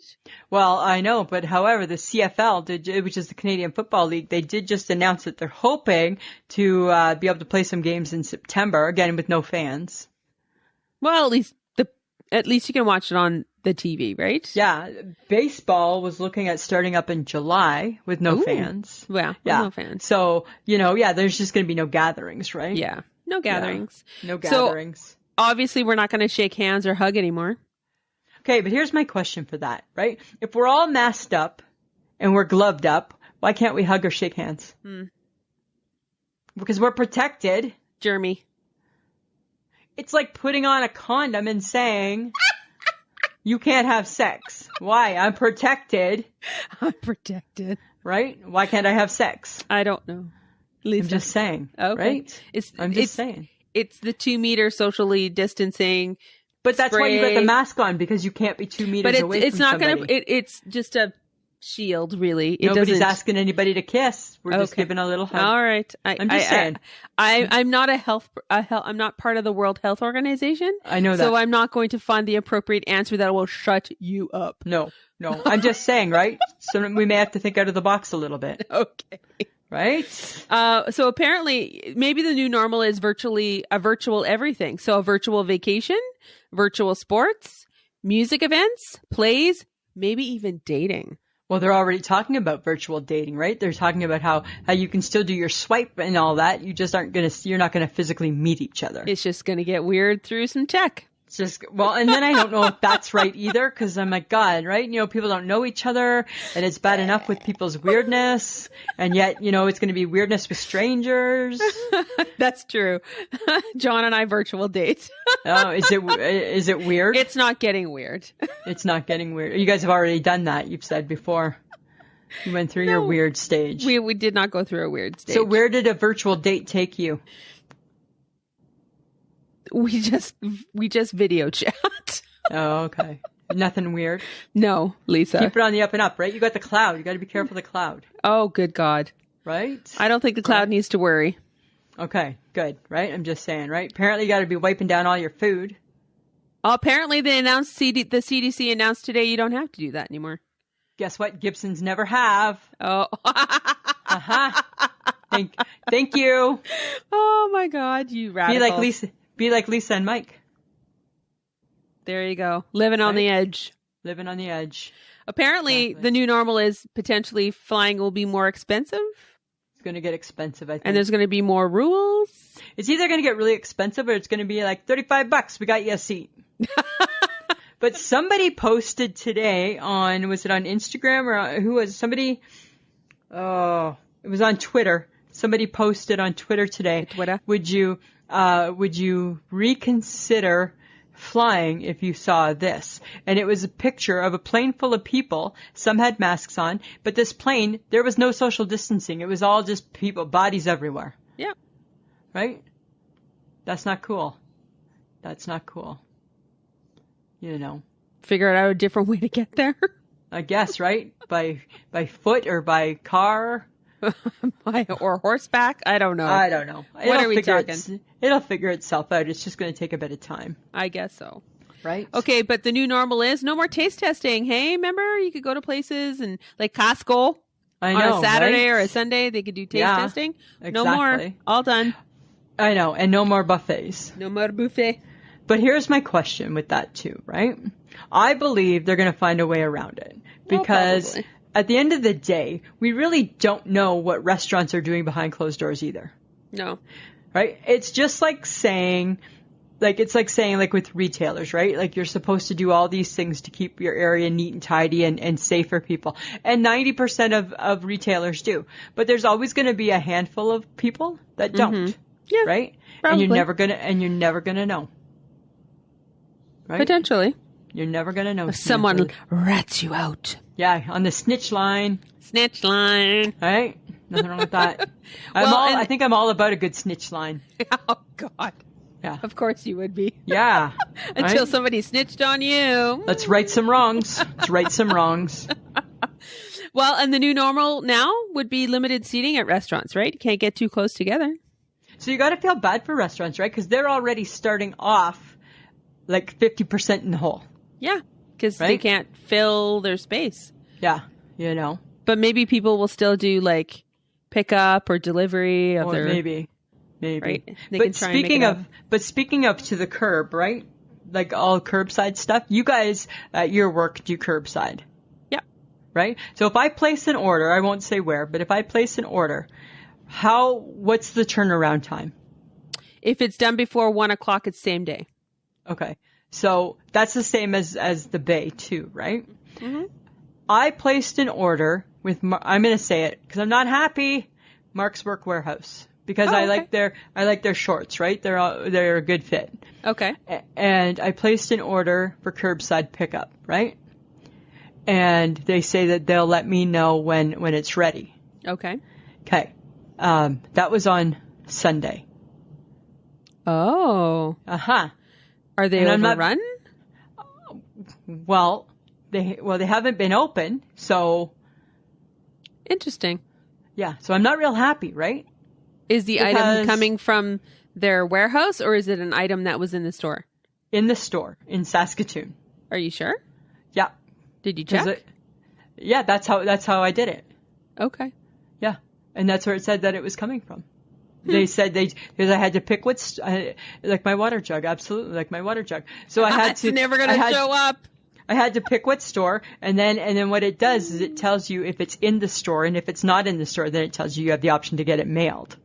B: Well, I know, but however, the CFL, which is the Canadian Football League, they did just announce that they're hoping to be able to play some games in September, again with no fans.
A: Well, at least you can watch it on the TV, right?
B: Yeah. Baseball was looking at starting up in July with no fans.
A: Yeah, no fans.
B: So, there's just going to be no gatherings, right?
A: Yeah, no gatherings.
B: Yeah. No gatherings.
A: So, obviously, we're not going to shake hands or hug anymore.
B: Okay, but here's my question for that, right? If we're all masked up and we're gloved up, why can't we hug or shake hands? Because we're protected.
A: Jeremy.
B: It's like putting on a condom and saying, you can't have sex. Why? I'm protected.
A: I'm protected.
B: Right? Why can't I have sex?
A: I don't know. Lisa.
B: I'm just saying.
A: Okay.
B: Right? I'm just saying.
A: It's the 2 meter socially distancing.
B: But that's why you got the mask on, because you can't be 2 meters away from somebody.
A: It's just a shield, really.
B: Nobody's asking anybody to kiss. We're just giving a little hug.
A: All right.
B: I'm just saying.
A: I'm not I'm not part of the World Health Organization.
B: I know that.
A: So I'm not going to find the appropriate answer that will shut you up.
B: No. I'm just saying, right? So we may have to think out of the box a little bit.
A: Okay.
B: Right?
A: So apparently maybe the new normal is virtual everything. So a virtual vacation, virtual sports, music events, plays, maybe even dating.
B: Well, they're already talking about virtual dating, right? They're talking about how you can still do your swipe and all that. You just you're not going to physically meet each other.
A: It's just going to get weird through some tech.
B: It's just, and then I don't know if that's right either, because I'm like, God, right? People don't know each other, and it's bad enough with people's weirdness, and yet, it's going to be weirdness with strangers.
A: That's true. John and I virtual date.
B: Oh, is it weird?
A: It's not getting weird.
B: It's not getting weird. You guys have already done that, you've said before. You went through your weird stage.
A: We did not go through a weird stage.
B: So where did a virtual date take you?
A: We just video chat.
B: Oh, okay. Nothing weird.
A: No, Lisa.
B: Keep it on the up and up, right? You got the cloud. You got to be careful of the cloud.
A: Oh, good God.
B: Right?
A: I don't think the cloud needs to worry.
B: Okay, good. Right? I'm just saying, right? Apparently you got to be wiping down all your food.
A: Apparently the CDC announced today you don't have to do that anymore.
B: Guess what? Gibsons never have.
A: Oh.
B: Uh-huh. Thank you.
A: Oh my God, you radicals.
B: Be like Lisa and Mike.
A: There you go. Living on the edge.
B: Living on the edge.
A: Apparently, the new normal is potentially flying will be more expensive.
B: It's going to get expensive, I think.
A: And there's going to be more rules.
B: It's either going to get really expensive or it's going to be like $35. We got you a seat. But somebody posted today was it on Instagram or who was somebody? Oh, it was on Twitter. Somebody posted on Twitter today.
A: Twitter.
B: Would you reconsider flying if you saw this? And it was a picture of a plane full of people. Some had masks on, but this plane, there was no social distancing. It was all just people, bodies everywhere.
A: Yeah.
B: Right? That's not cool. That's not cool.
A: Figure out a different way to get there.
B: I guess, right? By foot or by car.
A: Or horseback? I don't know. What are we talking?
B: It'll figure itself out. It's just going to take a bit of time.
A: I guess so.
B: Right?
A: Okay, but the new normal is no more taste testing. Hey, remember you could go to places and like Costco on a Saturday or a Sunday. They could do taste testing.
B: Exactly.
A: No more. All done.
B: I know. And no more buffets.
A: No more buffet.
B: But here's my question with that too, right? I believe they're going to find a way around it because at the end of the day, we really don't know what restaurants are doing behind closed doors either.
A: No.
B: Right? It's just like saying, like with retailers, right? Like you're supposed to do all these things to keep your area neat and tidy and safe for people. And 90% of retailers do. But there's always going to be a handful of people that don't.
A: Mm-hmm. Yeah.
B: Right?
A: Probably.
B: And you're never going to know. Right?
A: Potentially.
B: You're never going to know.
A: Someone rats you out.
B: Yeah, on the snitch line.
A: Snitch line.
B: Right? Nothing wrong with that. I think I'm all about a good snitch line.
A: Oh, God.
B: Yeah.
A: Of course you would be.
B: Yeah.
A: Until somebody snitched on you.
B: Let's right some wrongs.
A: Well, and the new normal now would be limited seating at restaurants, right? You can't get too close together.
B: So you got to feel bad for restaurants, right? Because they're already starting off like 50% in the hole.
A: Yeah, because they can't fill their space.
B: Yeah, you know.
A: But maybe people will still do like pickup or delivery of their...
B: Maybe.
A: Right? They
B: but
A: can try and make it up.
B: speaking of to the curb, right? Like all curbside stuff. You guys at your work do curbside.
A: Yeah.
B: Right? So if I place an order, I won't say where, but if I place an order, what's the turnaround time?
A: If it's done before 1:00, it's same day.
B: Okay. So that's the same as the Bay too, right?
A: Mm-hmm.
B: I placed an order with, I'm going to say it because I'm not happy, Mark's Work Warehouse. Because I like their shorts, right? They're a good fit.
A: Okay.
B: And I placed an order for curbside pickup, right? And they say that they'll let me know when it's ready.
A: Okay.
B: Okay. That was on Sunday.
A: Oh.
B: Uh-huh.
A: Are they overrun?
B: Well, they haven't been open, so.
A: Interesting.
B: Yeah. So I'm not real happy, right?
A: Is the item coming from their warehouse, or is it an item that was in the store?
B: In the store in Saskatoon.
A: Are you sure?
B: Yeah.
A: Did you check?
B: Yeah, that's how I did it.
A: Okay.
B: Yeah, and that's where it said that it was coming from. They said because I had to pick like my water jug, absolutely like my water jug. So I had to.
A: It's never going to show up.
B: I had to pick what store, and then what it does is it tells you if it's in the store, and if it's not in the store, then it tells you have the option to get it mailed.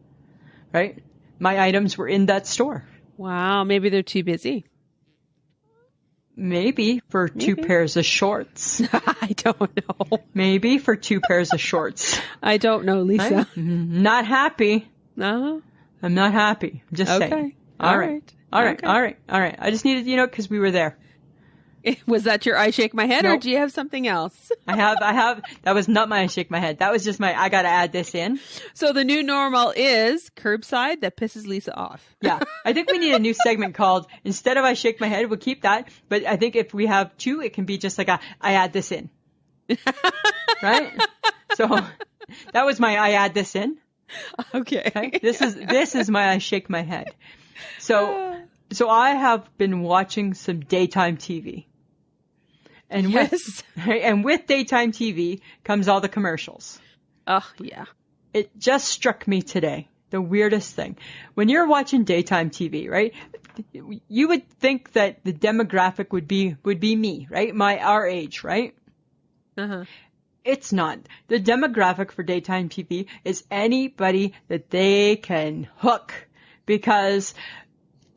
B: Right? My items were in that store.
A: Wow, maybe they're too busy.
B: Maybe for 2 pairs of shorts.
A: I don't know.
B: Maybe for 2 pairs of shorts.
A: I don't know, Lisa.
B: I'm not happy.
A: No.
B: I'm not happy. I'm just saying. All right. I just needed, because we were there.
A: Was that your I shake my head, or do you have something else?
B: I have. That was not my I shake my head. That was just I got to add this in.
A: So the new normal is curbside that pisses Lisa off.
B: Yeah. I think we need a new segment called, instead of I shake my head, we'll keep that. But I think if we have 2, it can be just like I add this in. Right? So that was my I add this in.
A: Okay.
B: This is my I shake my head. So I have been watching some daytime TV. And with daytime TV comes all the commercials.
A: Oh, yeah.
B: It just struck me today, the weirdest thing. When you're watching daytime TV, right? You would think that the demographic would be me, right? Our age, right?
A: Uh-huh.
B: It's not. The demographic for daytime TV is anybody that they can hook, because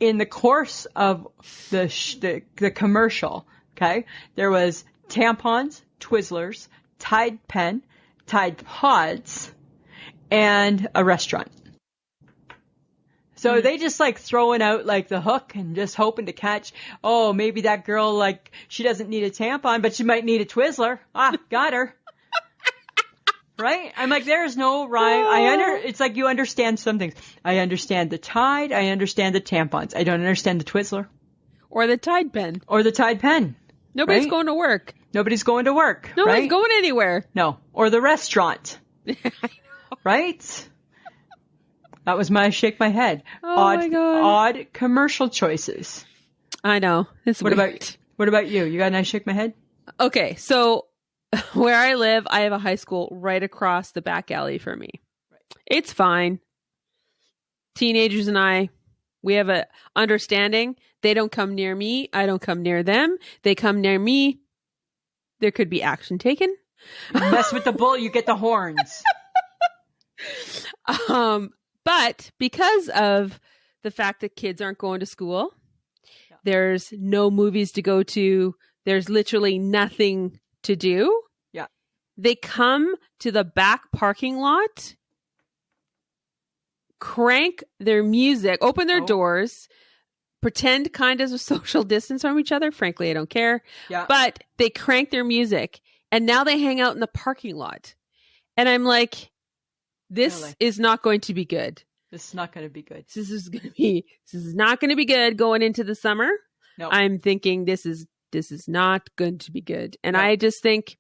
B: in the course of the commercial, okay, there was tampons, Twizzlers, Tide Pen, Tide Pods, and a restaurant. So they just like throwing out like the hook and just hoping to catch, maybe that girl, like, she doesn't need a tampon, but she might need a Twizzler. Got her. Right? I'm like, there's no rhyme. It's like you understand some things. I understand the Tide. I understand the tampons. I don't understand the Twizzler.
A: Or the Tide Pen.
B: Nobody's
A: going to work.
B: Nobody's going to work.
A: Nobody's going anywhere.
B: No. Or the restaurant.
A: I know.
B: Right? That was my shake my head.
A: My God.
B: Odd commercial choices.
A: I know. It's weird.
B: What about you? You got a nice shake my head?
A: Okay, so where I live, I have a high school right across the back alley from me. Right. It's fine. Teenagers and we have a understanding. They don't come near me. I don't come near them. They come near me. There could be action taken.
B: You mess with the bull, you get the horns.
A: But because of the fact that kids aren't going to school, there's no movies to go to. There's literally nothing to do.
B: Yeah.
A: They come to the back parking lot, crank their music, open their doors, pretend kind of a social distance from each other. Frankly, I don't care.
B: Yeah.
A: But they crank their music, and now they hang out in the parking lot. And I'm like, this is not going to be good.
B: This is not going to be good.
A: This is not going to be good going into the summer.
B: No.
A: I'm thinking this is not going to be good. And I just think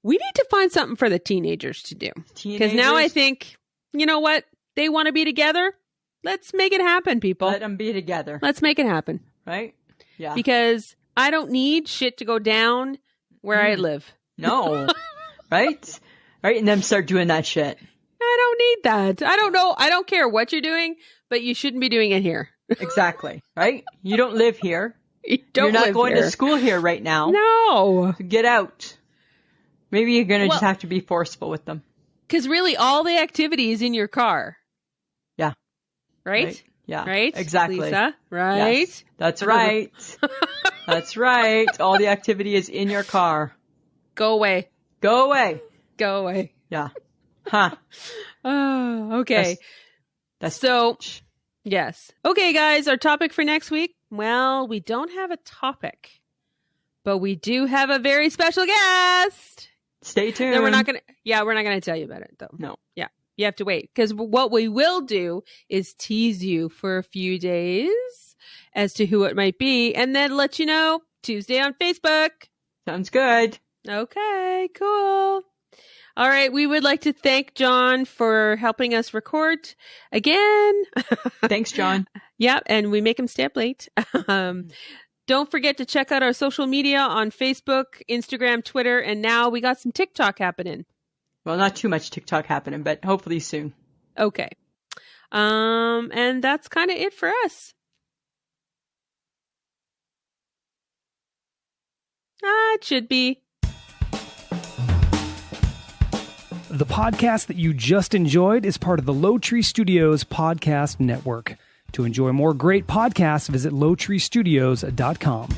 A: we need to find something for the teenagers to do. Because now I think, you know what? They want to be together. Let's make it happen, people.
B: Let them be together.
A: Let's make it happen.
B: Right? Yeah.
A: Because I don't need shit to go down where I live.
B: No. Right? Right? And then start doing that shit.
A: I don't need that. I don't know. I don't care what you're doing, but you shouldn't be doing it here.
B: Exactly. Right? You don't live here.
A: You're
B: not going to school here right now.
A: No.
B: So get out. Maybe you're going to just have to be forceful with them.
A: Because really, all the activity is in your car.
B: Yeah.
A: Right?
B: Yeah.
A: Right?
B: Exactly.
A: Lisa? Right?
B: Yes. That's right. That's right. All the activity is in your car.
A: Go away.
B: Go away.
A: Go away.
B: Yeah. Huh.
A: Oh, okay.
B: That's
A: so, yes. Okay, guys, our topic for next week. Well, we don't have a topic, but we do have a very special guest.
B: Stay tuned.
A: And we're not going to tell you about it, though.
B: No.
A: Yeah. You have to wait. Because what we will do is tease you for a few days as to who it might be, and then let you know Tuesday on Facebook.
B: Sounds good.
A: Okay, cool. All right. We would like to thank John for helping us record again.
B: Thanks, John.
A: Yeah. And we make him stay up late. Don't forget to check out our social media on Facebook, Instagram, Twitter, and now we got some TikTok happening.
B: Well, not too much TikTok happening, but hopefully soon.
A: Okay. And that's kind of it for us. It should be.
C: The podcast that you just enjoyed is part of the Low Tree Studios podcast network. To enjoy more great podcasts, visit lowtreestudios.com.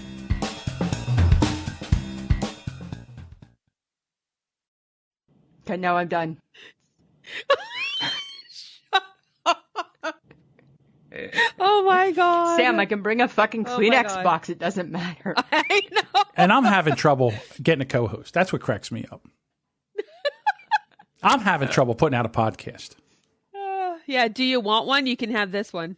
B: Okay, now I'm done.
A: Oh my God.
B: Sam, I can bring a fucking Kleenex box. It doesn't matter.
A: I know.
D: And I'm having trouble getting a co-host. That's what cracks me up. I'm having trouble putting out a podcast.
A: Yeah. Do you want one? You can have this one.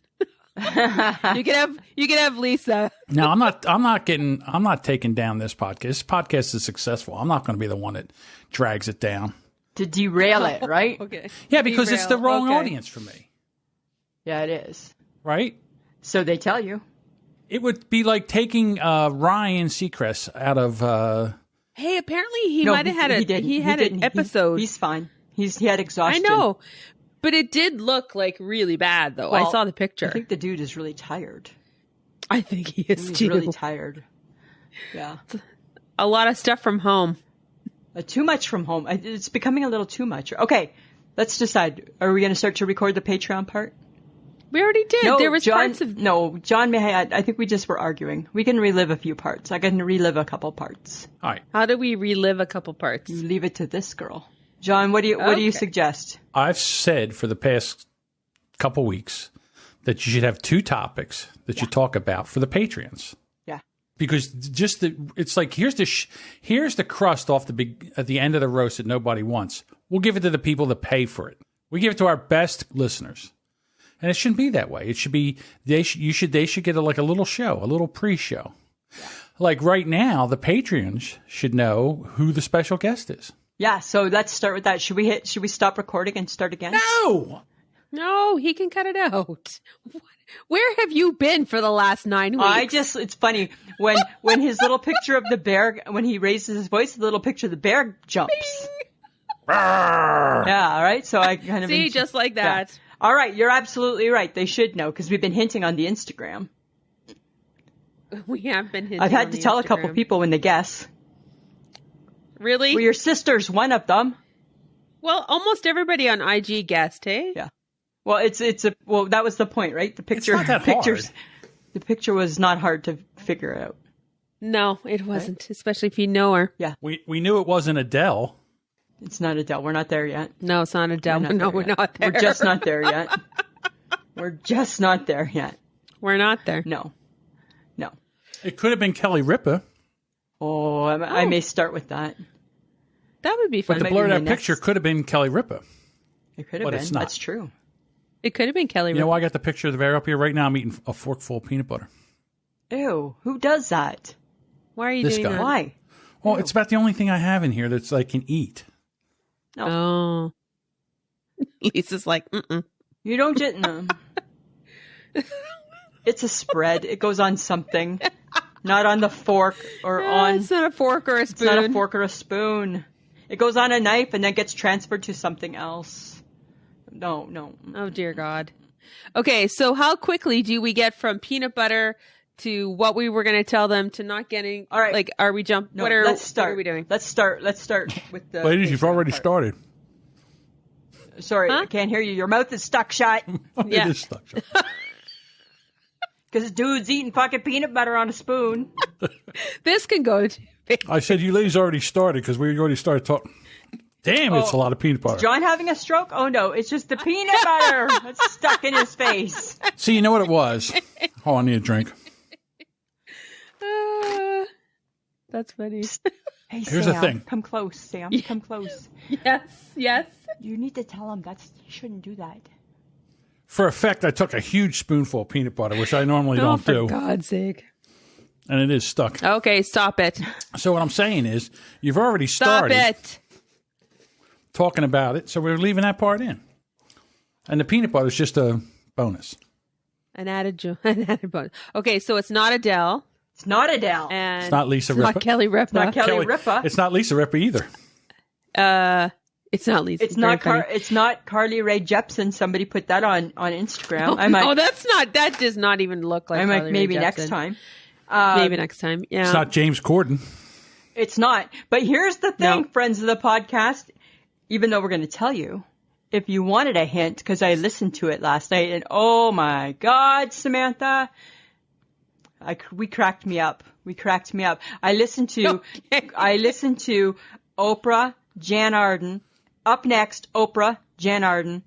A: You can have Lisa.
D: No, I'm not taking down this podcast. This podcast is successful. I'm not going to be the one that drags it down.
B: To derail it, right?
A: Okay.
D: Yeah, because it's the wrong audience for me.
B: Yeah, it is.
D: Right?
B: So they tell you.
D: It would be like taking Ryan Seacrest out of
A: Hey, apparently he might have had an episode.
B: He's fine. He had exhaustion.
A: I know. But it did look like really bad, though.
B: Well,
A: I saw the picture.
B: I think the dude is really tired.
A: I think he is,
B: He's
A: too.
B: really tired. Yeah.
A: A lot of stuff from home.
B: Too much from home. It's becoming a little too much. Okay, let's decide. Are we going to start to record the Patreon part?
A: We already did.
B: No,
A: there was
B: John,
A: parts of...
B: No, John may have... I think we just were arguing. We can relive a few parts. I can relive a couple parts.
D: All right.
A: How do we relive a couple parts?
B: You leave it to this girl. John, what do you suggest?
D: I've said for the past couple weeks that you should have two topics that you talk about for the Patreons.
B: Yeah.
D: Because it's like here's the crust off at the end of the roast that nobody wants. We'll give it to the people that pay for it. We give it to our best listeners. And it shouldn't be that way. It should be they should get a little show, a little pre-show. Yeah. Like right now, the Patreons should know who the special guest is.
B: Yeah, so let's start with that. Should we stop recording and start again?
A: No, he can cut it out. Where have you been for the last 9 weeks?
B: It's funny when his little picture of the bear, when he raises his voice, the little picture of the bear jumps. Yeah, all right. So I kind of
A: see, just like that.
B: Yeah. All right, you're absolutely right. They should know because we've been hinting on the Instagram.
A: We have been hinting.
B: I've had to tell a couple people when they guess.
A: Really?
B: Well, your sister's one of them.
A: Well, almost everybody on IG guessed, hey?
B: Yeah. Well, that was the point, right? The picture,
D: it's not that hard.
B: The picture was not hard to figure out.
A: No, it wasn't, right? Especially if you know her.
B: Yeah.
D: We knew it wasn't Adele.
B: It's not Adele. We're not there yet.
A: No, it's not Adele. We're not there.
B: We're just not there yet. We're just not there yet.
A: We're not there.
B: No.
D: It could have been Kelly Ripa.
B: Oh, I may start with that.
A: That would be fun.
D: But the blurred out picture could have been Kelly Ripa.
B: It could have been.
D: It's not.
B: That's true.
A: It could have been Kelly Ripa.
D: You know, I got the picture of the bear up here right now. I'm eating a forkful of peanut butter.
B: Ew. Who does that?
A: Why are you doing that?
B: Why?
D: Well, it's about the only thing I have in here that's I can eat.
B: No.
A: Oh. Lisa's like, mm-mm.
B: You don't get them. It's a spread. It goes on something, not on the fork or on.
A: It's not a fork or a spoon.
B: It's not a fork or a spoon. It goes on a knife and then gets transferred to something else. No.
A: Oh, dear God. Okay, so how quickly do we get from peanut butter to what we were going to tell them to not getting?
B: All right.
A: Like, are we jump?
B: No,
A: Let's
B: start.
A: What are we doing?
B: Let's start with the.
D: Ladies, you've already started.
B: Sorry, I can't hear you. Your mouth is stuck shut.
A: Yeah.
D: It is stuck.
B: Because this dude's eating fucking peanut butter on a spoon.
A: This can go to.
D: I said you ladies already started because we already started talking. Damn, it's a lot of peanut butter.
B: Is John having a stroke? Oh, no. It's just the peanut butter that's stuck in his face.
D: See, you know what it was? Oh, I need a drink.
A: That's funny.
B: Hey,
D: Here's
B: Sam,
D: the thing.
B: Come close, Sam. Come close.
A: Yes.
B: You need to tell him you shouldn't do that.
D: For effect, I took a huge spoonful of peanut butter, which I normally don't
A: for
D: do.
A: God's sake.
D: And it is stuck.
A: Okay, stop it.
D: So what I'm saying is, you've already
A: Stop
D: started
A: it.
D: talking about it, so we're leaving that part in. And the peanut butter is just a bonus.
A: An added bonus. Okay, so it's not Adele.
B: It's not Adele.
A: And
D: It's not Lisa
A: it's
D: Ripa.
A: not Kelly Ripa.
B: It's not Kelly Ripa.
D: It's not Lisa Ripa either.
A: It's not Lisa.
B: It's not Carly Rae Jepsen. Somebody put that on Instagram.
A: That does not even look like Carly Rae
B: maybe
A: Jepsen.
B: next time.
A: Maybe next time. Yeah.
D: It's not James Corden.
B: It's not. But here's the thing, friends of the podcast. Even though we're going to tell you, if you wanted a hint, because I listened to it last night, and oh my God, Samantha, we cracked me up. I listened to Oprah, Jan Arden. Up next, Oprah, Jan Arden,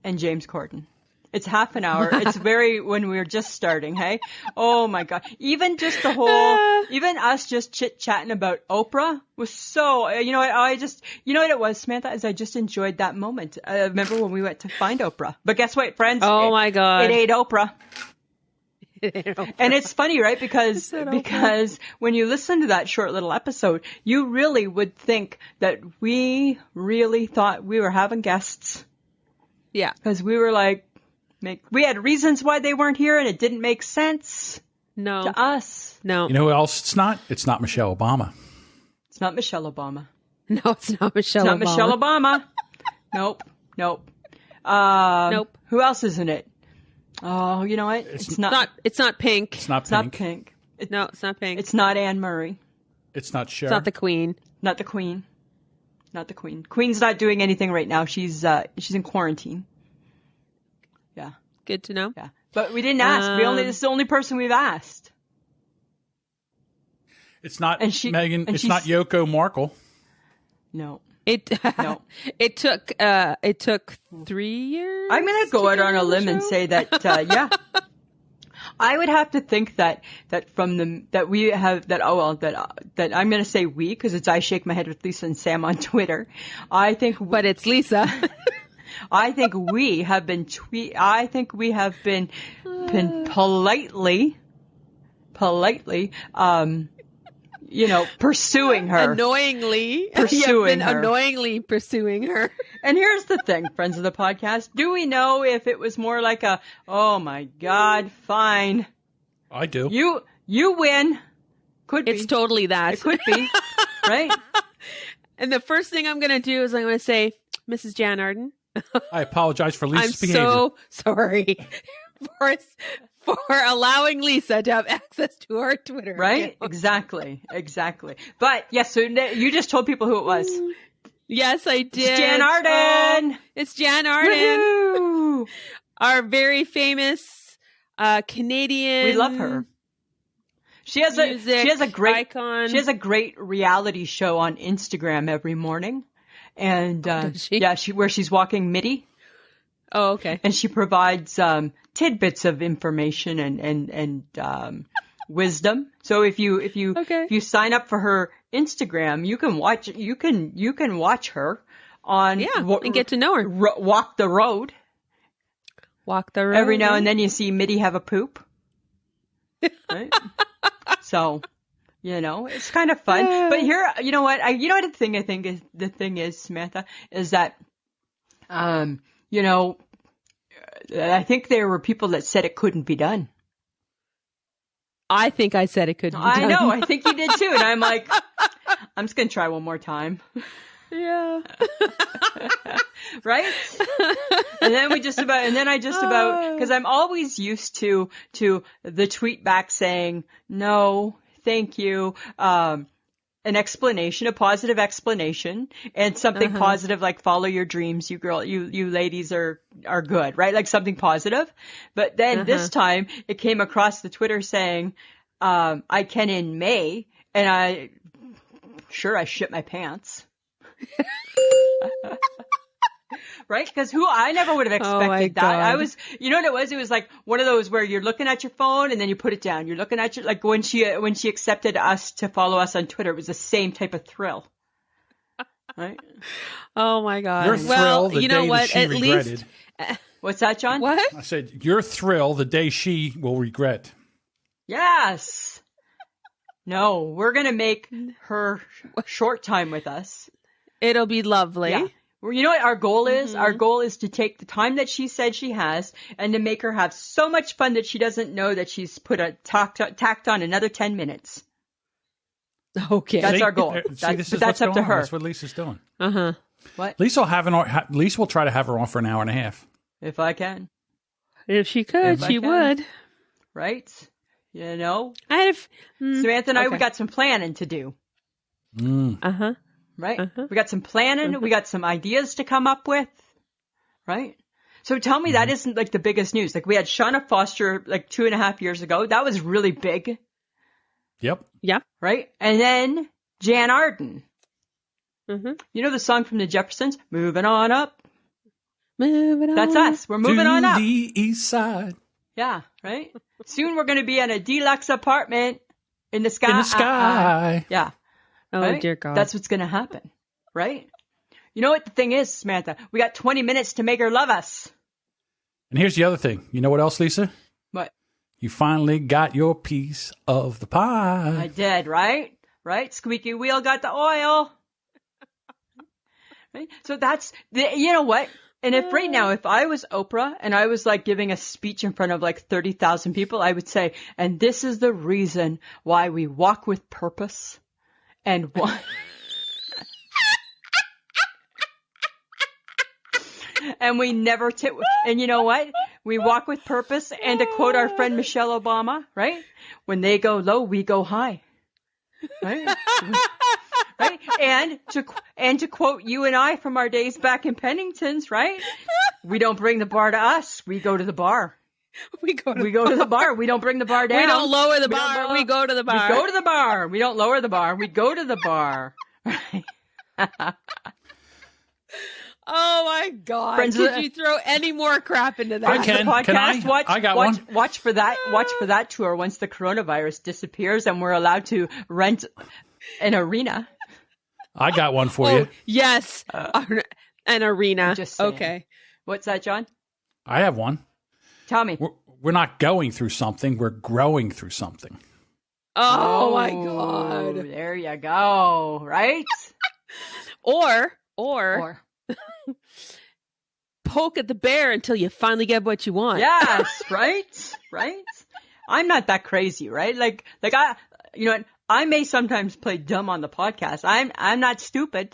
B: and James Corden. It's half an hour. It's when we were just starting, hey? Oh my God. Even us just chit-chatting about Oprah was so, you know what it was, Samantha, is I just enjoyed that moment. I remember when we went to find Oprah. But guess what, friends?
A: Oh my God.
B: It ate Oprah. And it's funny, right? Because when you listen to that short little episode, you really would think that we really thought we were having guests.
A: Yeah.
B: Because we were like, we had reasons why they weren't here and it didn't make sense to us.
A: No.
D: You know who else it's not? It's not Michelle Obama.
B: It's not Michelle Obama.
A: No, it's not Michelle Obama.
B: It's not Michelle Obama. Nope.
A: Nope.
B: Who else is in it? Oh, you know what?
A: It's not Pink.
D: It's not Pink.
B: It's not Pink.
A: No, it's not Pink.
B: It's not Anne Murray.
D: It's not Cher.
A: It's not the Queen.
B: Not the Queen. Not the Queen. Queen's not doing anything right now. She's in quarantine. Yeah.
A: Good to know.
B: Yeah. But we didn't ask. This is the only person we've asked.
D: It's not Meghan. It's not Yoko Markle.
B: No.
A: It took 3 years.
B: I'm going to go out on a limb and say that yeah. I would have to think that I'm going to say we because it's I shake my head with Lisa and Sam on Twitter.
A: But it's Lisa.
B: I think we have been politely pursuing her.
A: Annoyingly pursuing her.
B: And here's the thing, friends of the podcast. Do we know if it was more like a, oh my God, fine.
D: I do.
B: You win. Could be.
A: It's totally that.
B: It could be. Right?
A: And the first thing I'm going to do is I'm going to say, Mrs. Jan Arden.
D: I apologize for Lisa's behavior.
A: I'm so sorry for allowing Lisa to have access to our Twitter.
B: Right? Exactly. But yes, so you just told people who it was.
A: Yes, I did.
B: It's Jan Arden.
A: It's Jan Arden.
B: Woo-hoo!
A: Our very famous Canadian.
B: We love her. She has a great
A: icon.
B: She has a great reality show on Instagram every morning. And where she's walking Mitty.
A: Oh, okay.
B: And she provides tidbits of information and wisdom. So if you sign up for her Instagram, you can watch her on
A: and get to know her.
B: Walk the road.
A: Walk the road.
B: Every now and then you see Mitty have a poop. Right? So. It's kind of fun. But here, you know what? The thing is, Samantha, is that, I think there were people that said it couldn't be done.
A: I think I said it couldn't be done.
B: I know. I think you did too. And I'm like, I'm just going to try one more time.
A: Yeah.
B: Right? And then because I'm always used to the tweet back saying, no, thank you. An explanation, a positive explanation, and something positive like follow your dreams. You ladies are good, right? Like something positive. But then this time it came across the Twitter saying, I can in May, and I shit my pants. Right? Because I never would have expected that. I was, you know what it was? It was like one of those where you're looking at your phone and then you put it down. You're looking at like when she accepted us to follow us on Twitter, it was the same type of thrill. Right?
A: Oh my God.
D: Your thrill the
A: you know
D: day
A: what?
D: that she regretted.
B: What's that, John?
A: What?
D: I said, your thrill the day she will regret.
B: Yes. No, we're going to make her short time with us.
A: It'll be lovely.
B: Yeah. Well, you know what our goal is? Our goal is to take the time that she said she has and to make her have so much fun that she doesn't know that she's tacked on another 10 minutes.
A: Okay.
B: That's our goal. That's up to her.
D: That's what Lisa's doing.
B: What?
D: Lisa will try to have her on for an hour and a half.
B: If I can.
A: If she could, she would.
B: Right? You know?
A: Samantha
B: and I, we got some planning to do. Right? We got some planning. We got some ideas to come up with. Right? So tell me that isn't like the biggest news. Like we had Shauna Foster like 2.5 years ago. That was really big.
D: Yep.
A: Yeah.
B: Right? And then Jan Arden. You know the song from the Jeffersons? Moving on up.
A: Moving on.
B: That's us. We're moving on up.
D: To the east side.
B: Yeah, right? Soon we're going to be in a deluxe apartment in the sky.
D: In the sky.
B: Yeah.
A: Oh,
B: right?
A: dear God.
B: That's what's going to happen. Right? You know what the thing is, Samantha? We got 20 minutes to make her love us.
D: And here's the other thing. You know what else, Lisa?
B: What?
D: You finally got your piece of the pie.
B: I did, right? Right? Squeaky wheel got the oil. Right? So you know what? And if right now, if I was Oprah and I was like giving a speech in front of like 30,000 people, I would say, and this is the reason why we walk with purpose and why. And we never and you know what? We walk with purpose, and to quote our friend Michelle Obama, right? When they go low, we go high. Right? Right? And to quote you and I from our days back in Pennington's, right? We don't bring the bar to us. We go to the bar. We go to the bar. We don't bring the bar down.
A: We don't lower the bar. We go to the bar.
B: We go to the bar. We don't lower the bar. We go to the bar. Right?
A: Oh my God!
B: Friends,
A: Could you throw any more crap into that?
D: I can. Can I? I got one.
B: Watch for that tour once the coronavirus disappears and we're allowed to rent an arena.
D: I got one for you.
A: Yes, an arena.
B: Just saying.
A: Okay.
B: What's that, John?
D: I have one.
B: Tell me.
D: We're not going through something. We're growing through something.
A: Oh my God!
B: There you go. Right?
A: Or poke at the bear until you finally get what you want.
B: Yes, right? Right? I'm not that crazy, right? Like I, you know what? I may sometimes play dumb on the podcast. I'm not stupid,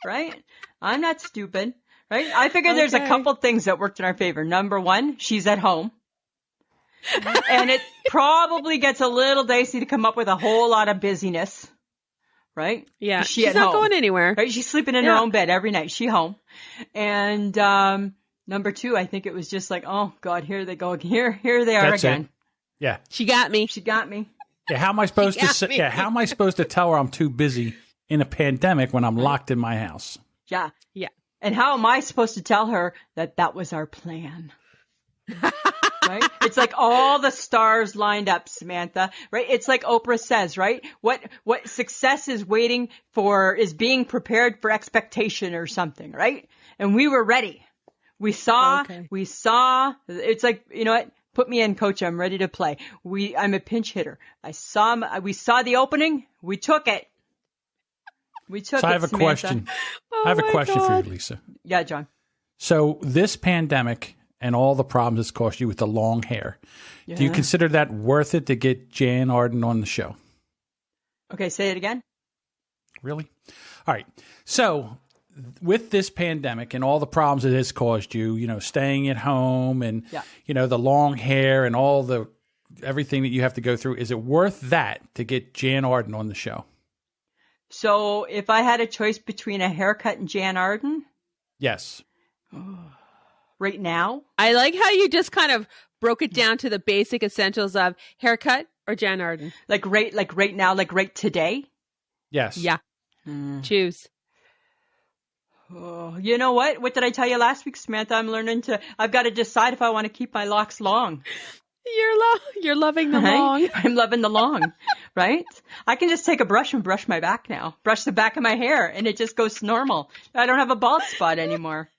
B: right? I'm not stupid, right? I figure there's a couple things that worked in our favor. Number one, she's at home. And it probably gets a little dicey to come up with a whole lot of busyness. Right?
A: Yeah. She's not going anywhere.
B: Right? She's sleeping in her own bed every night. She's home. And number two, I think it was just like, oh God, here they go. Here they are again.
D: It. Yeah.
A: She got me.
D: Yeah, how am I supposed to say, how am I supposed to tell her I'm too busy in a pandemic when I'm locked in my house?
B: Yeah.
A: Yeah.
B: And how am I supposed to tell her that was our plan? Right? It's like all the stars lined up, Samantha, right? It's like Oprah says, right? What success is waiting for is being prepared for expectation or something, right? And we were ready. We saw, it's like, you know what? Put me in, coach. I'm ready to play. I'm a pinch hitter. We saw the opening. We took it.
D: So I have a question. I have a question for you, Lisa.
B: Yeah, John.
D: So this pandemic and all the problems it's cost you with the long hair. Yeah. Do you consider that worth it to get Jan Arden on the show?
B: Okay, say it again.
D: Really? All right. So with this pandemic and all the problems it has caused you, you know, staying at home and, you know, the long hair and all the everything that you have to go through, is it worth that to get Jan Arden on the show?
B: So if I had a choice between a haircut and Jan Arden?
D: Yes.
B: Right now?
A: I like how you just kind of broke it down to the basic essentials of haircut or Jan Arden.
B: Like right now, like right today?
D: Yes.
A: Yeah. Choose.
B: Oh, you know what? What did I tell you last week, Samantha? I've got to decide if I want to keep my locks long.
A: You're loving the long.
B: I'm loving the long, right? I can just take a brush and brush my back now. Brush the back of my hair and it just goes normal. I don't have a bald spot anymore.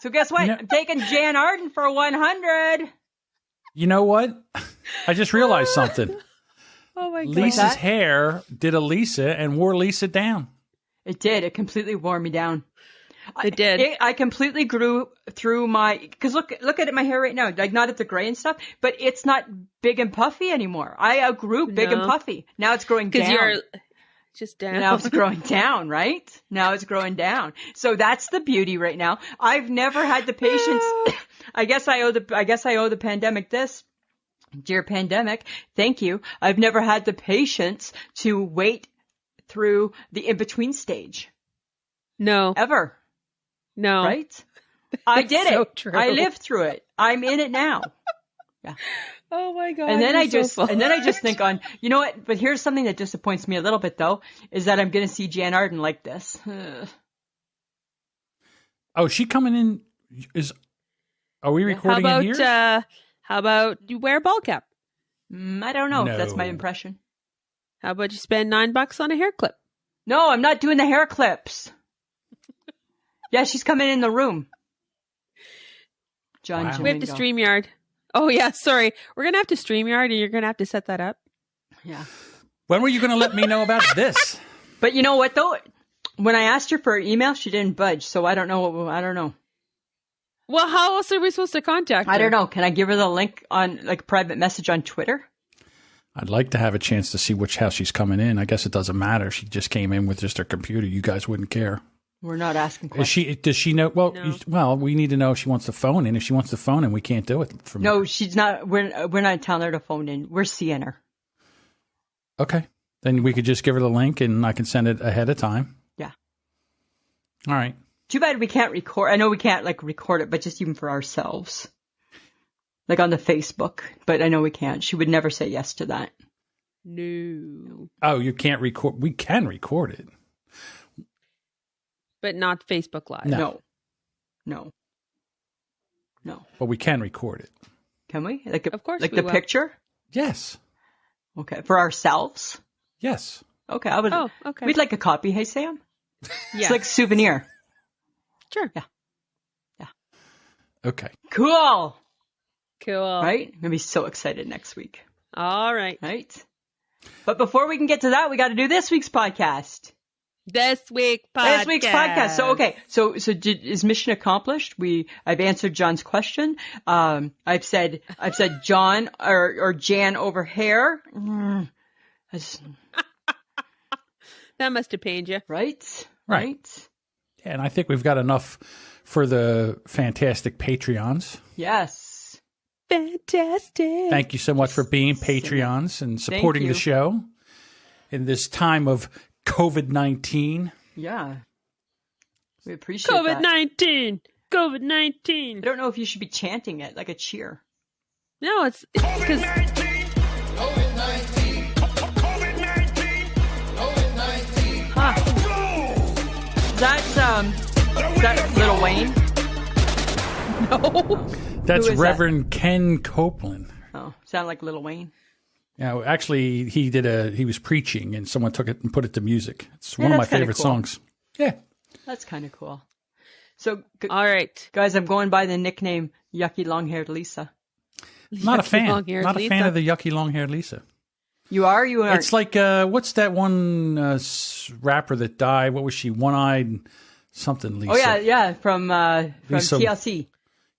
B: So guess what? I'm taking Jan Arden for 100.
D: You know what? I just realized something.
A: Oh my God.
D: Lisa's hair did a Lisa and wore Lisa down.
B: It did. It completely wore me down.
A: It did.
B: I completely grew through because look at my hair right now. Like, not at the gray and stuff, but it's not big and puffy anymore. I outgrew big and puffy. Now it's growing down. Because you're
A: just down.
B: Now it's growing down, right? Now it's growing down. So that's the beauty right now. I've never had the patience. I guess I owe the pandemic this. Dear pandemic, thank you. I've never had the patience to wait through the in-between stage.
A: No.
B: Ever.
A: No.
B: Right? I did
A: so
B: it.
A: True.
B: I lived through it. I'm in it now. Yeah.
A: Oh my God.
B: And then I just think on, you know what? But here's something that disappoints me a little bit though, is that I'm going to see Jan Arden like this.
D: Oh, is she coming in? Are we recording in here?
A: How about you wear a ball cap?
B: I don't know if that's my impression.
A: How about you spend $9 on a hair clip?
B: No, I'm not doing the hair clips. Yeah, she's coming in the room. John,
D: wow.
A: We have to StreamYard. Oh, yeah, sorry. We're going to have to StreamYard, and you're going to have to set that up.
B: Yeah.
D: When were you going to let me know about this?
B: But you know what, though? When I asked her for an email, she didn't budge, so I don't know. I don't know.
A: Well, how else are we supposed to contact her?
B: I don't know. Can I give her the link on, like, private message on Twitter?
D: I'd like to have a chance to see which house she's coming in. I guess it doesn't matter. She just came in with just her computer. You guys wouldn't care.
B: We're not asking questions.
D: Does she know? Well,
A: No.
D: Well, we need to know if she wants to phone in. If she wants to phone in, we can't do it from
B: No, she's not. We're not telling her to phone in. We're seeing her.
D: Okay. Then we could just give her the link and I can send it ahead of time.
B: Yeah.
D: All right.
B: Too bad we can't record. I know we can't like record it, but just even for ourselves. Like on the Facebook. But I know we can't. She would never say yes to that.
A: No.
D: Oh, you can't record. We can record it.
A: But not Facebook Live.
B: No.
D: But we can record it.
B: Can we?
A: Of course
B: like
A: we
B: the
A: will.
B: picture?
D: Yes.
B: Okay. For ourselves?
D: Yes.
B: Okay. I would.
A: Oh, okay.
B: We'd like a copy. Hey, Sam?
A: Yeah.
B: It's like a souvenir.
A: Sure.
B: Yeah.
D: Okay.
B: Cool.
A: Right?
B: I'm going to be so excited next week.
A: All right.
B: Right? But before we can get to that, we got to do this week's podcast.
A: This week's podcast.
B: So, okay. So is mission accomplished? I've answered John's question. I've said John or Jan over hair.
A: That must have pained you.
B: Right.
D: Yeah, and I think we've got enough for the fantastic Patreons.
B: Yes.
A: Fantastic.
D: Thank you so much for being Patreons and supporting the show in this time of COVID-19.
B: Yeah. We appreciate
A: COVID-19. COVID-19.
B: I don't know if you should be chanting it like a cheer.
A: No, it's because
E: COVID-19. COVID-19.
B: Huh. Is that Lil Wayne?
A: no.
D: That's
B: Who is
D: Reverend Ken Copeland.
B: Oh, sound like Lil Wayne.
D: Yeah, actually, he was preaching, and someone took it and put it to music. It's one of my favorite songs. Yeah,
B: that's kind of cool. So,
A: all right,
B: guys, I'm going by the nickname Yucky Long-Haired Lisa.
D: Not a fan. Not a fan of the Yucky Long-Haired Lisa.
B: You are? You are?
D: It's like what's that one rapper that died? What was she? One-eyed something Lisa.
B: Oh yeah, from
D: Lisa,
B: TLC.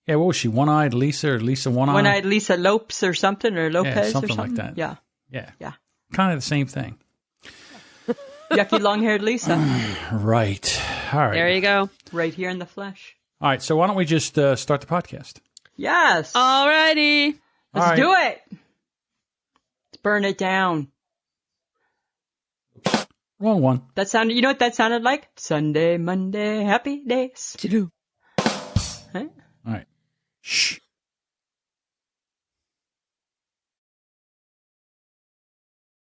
D: Yeah, what was she? One-eyed Lisa or Lisa One-Eye?
B: One-eyed Lisa Lopes or something, or Lopez
D: something
B: or something
D: like that.
B: Yeah.
D: Kind of the same thing.
B: Yucky long-haired Lisa.
D: Right. All right.
A: There you go.
B: Right here in the flesh.
D: All right. So why don't we just start the podcast?
B: Yes.
A: Alrighty.
B: Let's do it. Let's burn it down.
D: Wrong one.
B: That sounded. You know what that sounded like? Sunday, Monday, happy days.
A: To do.
B: Huh?
D: All right. Shh.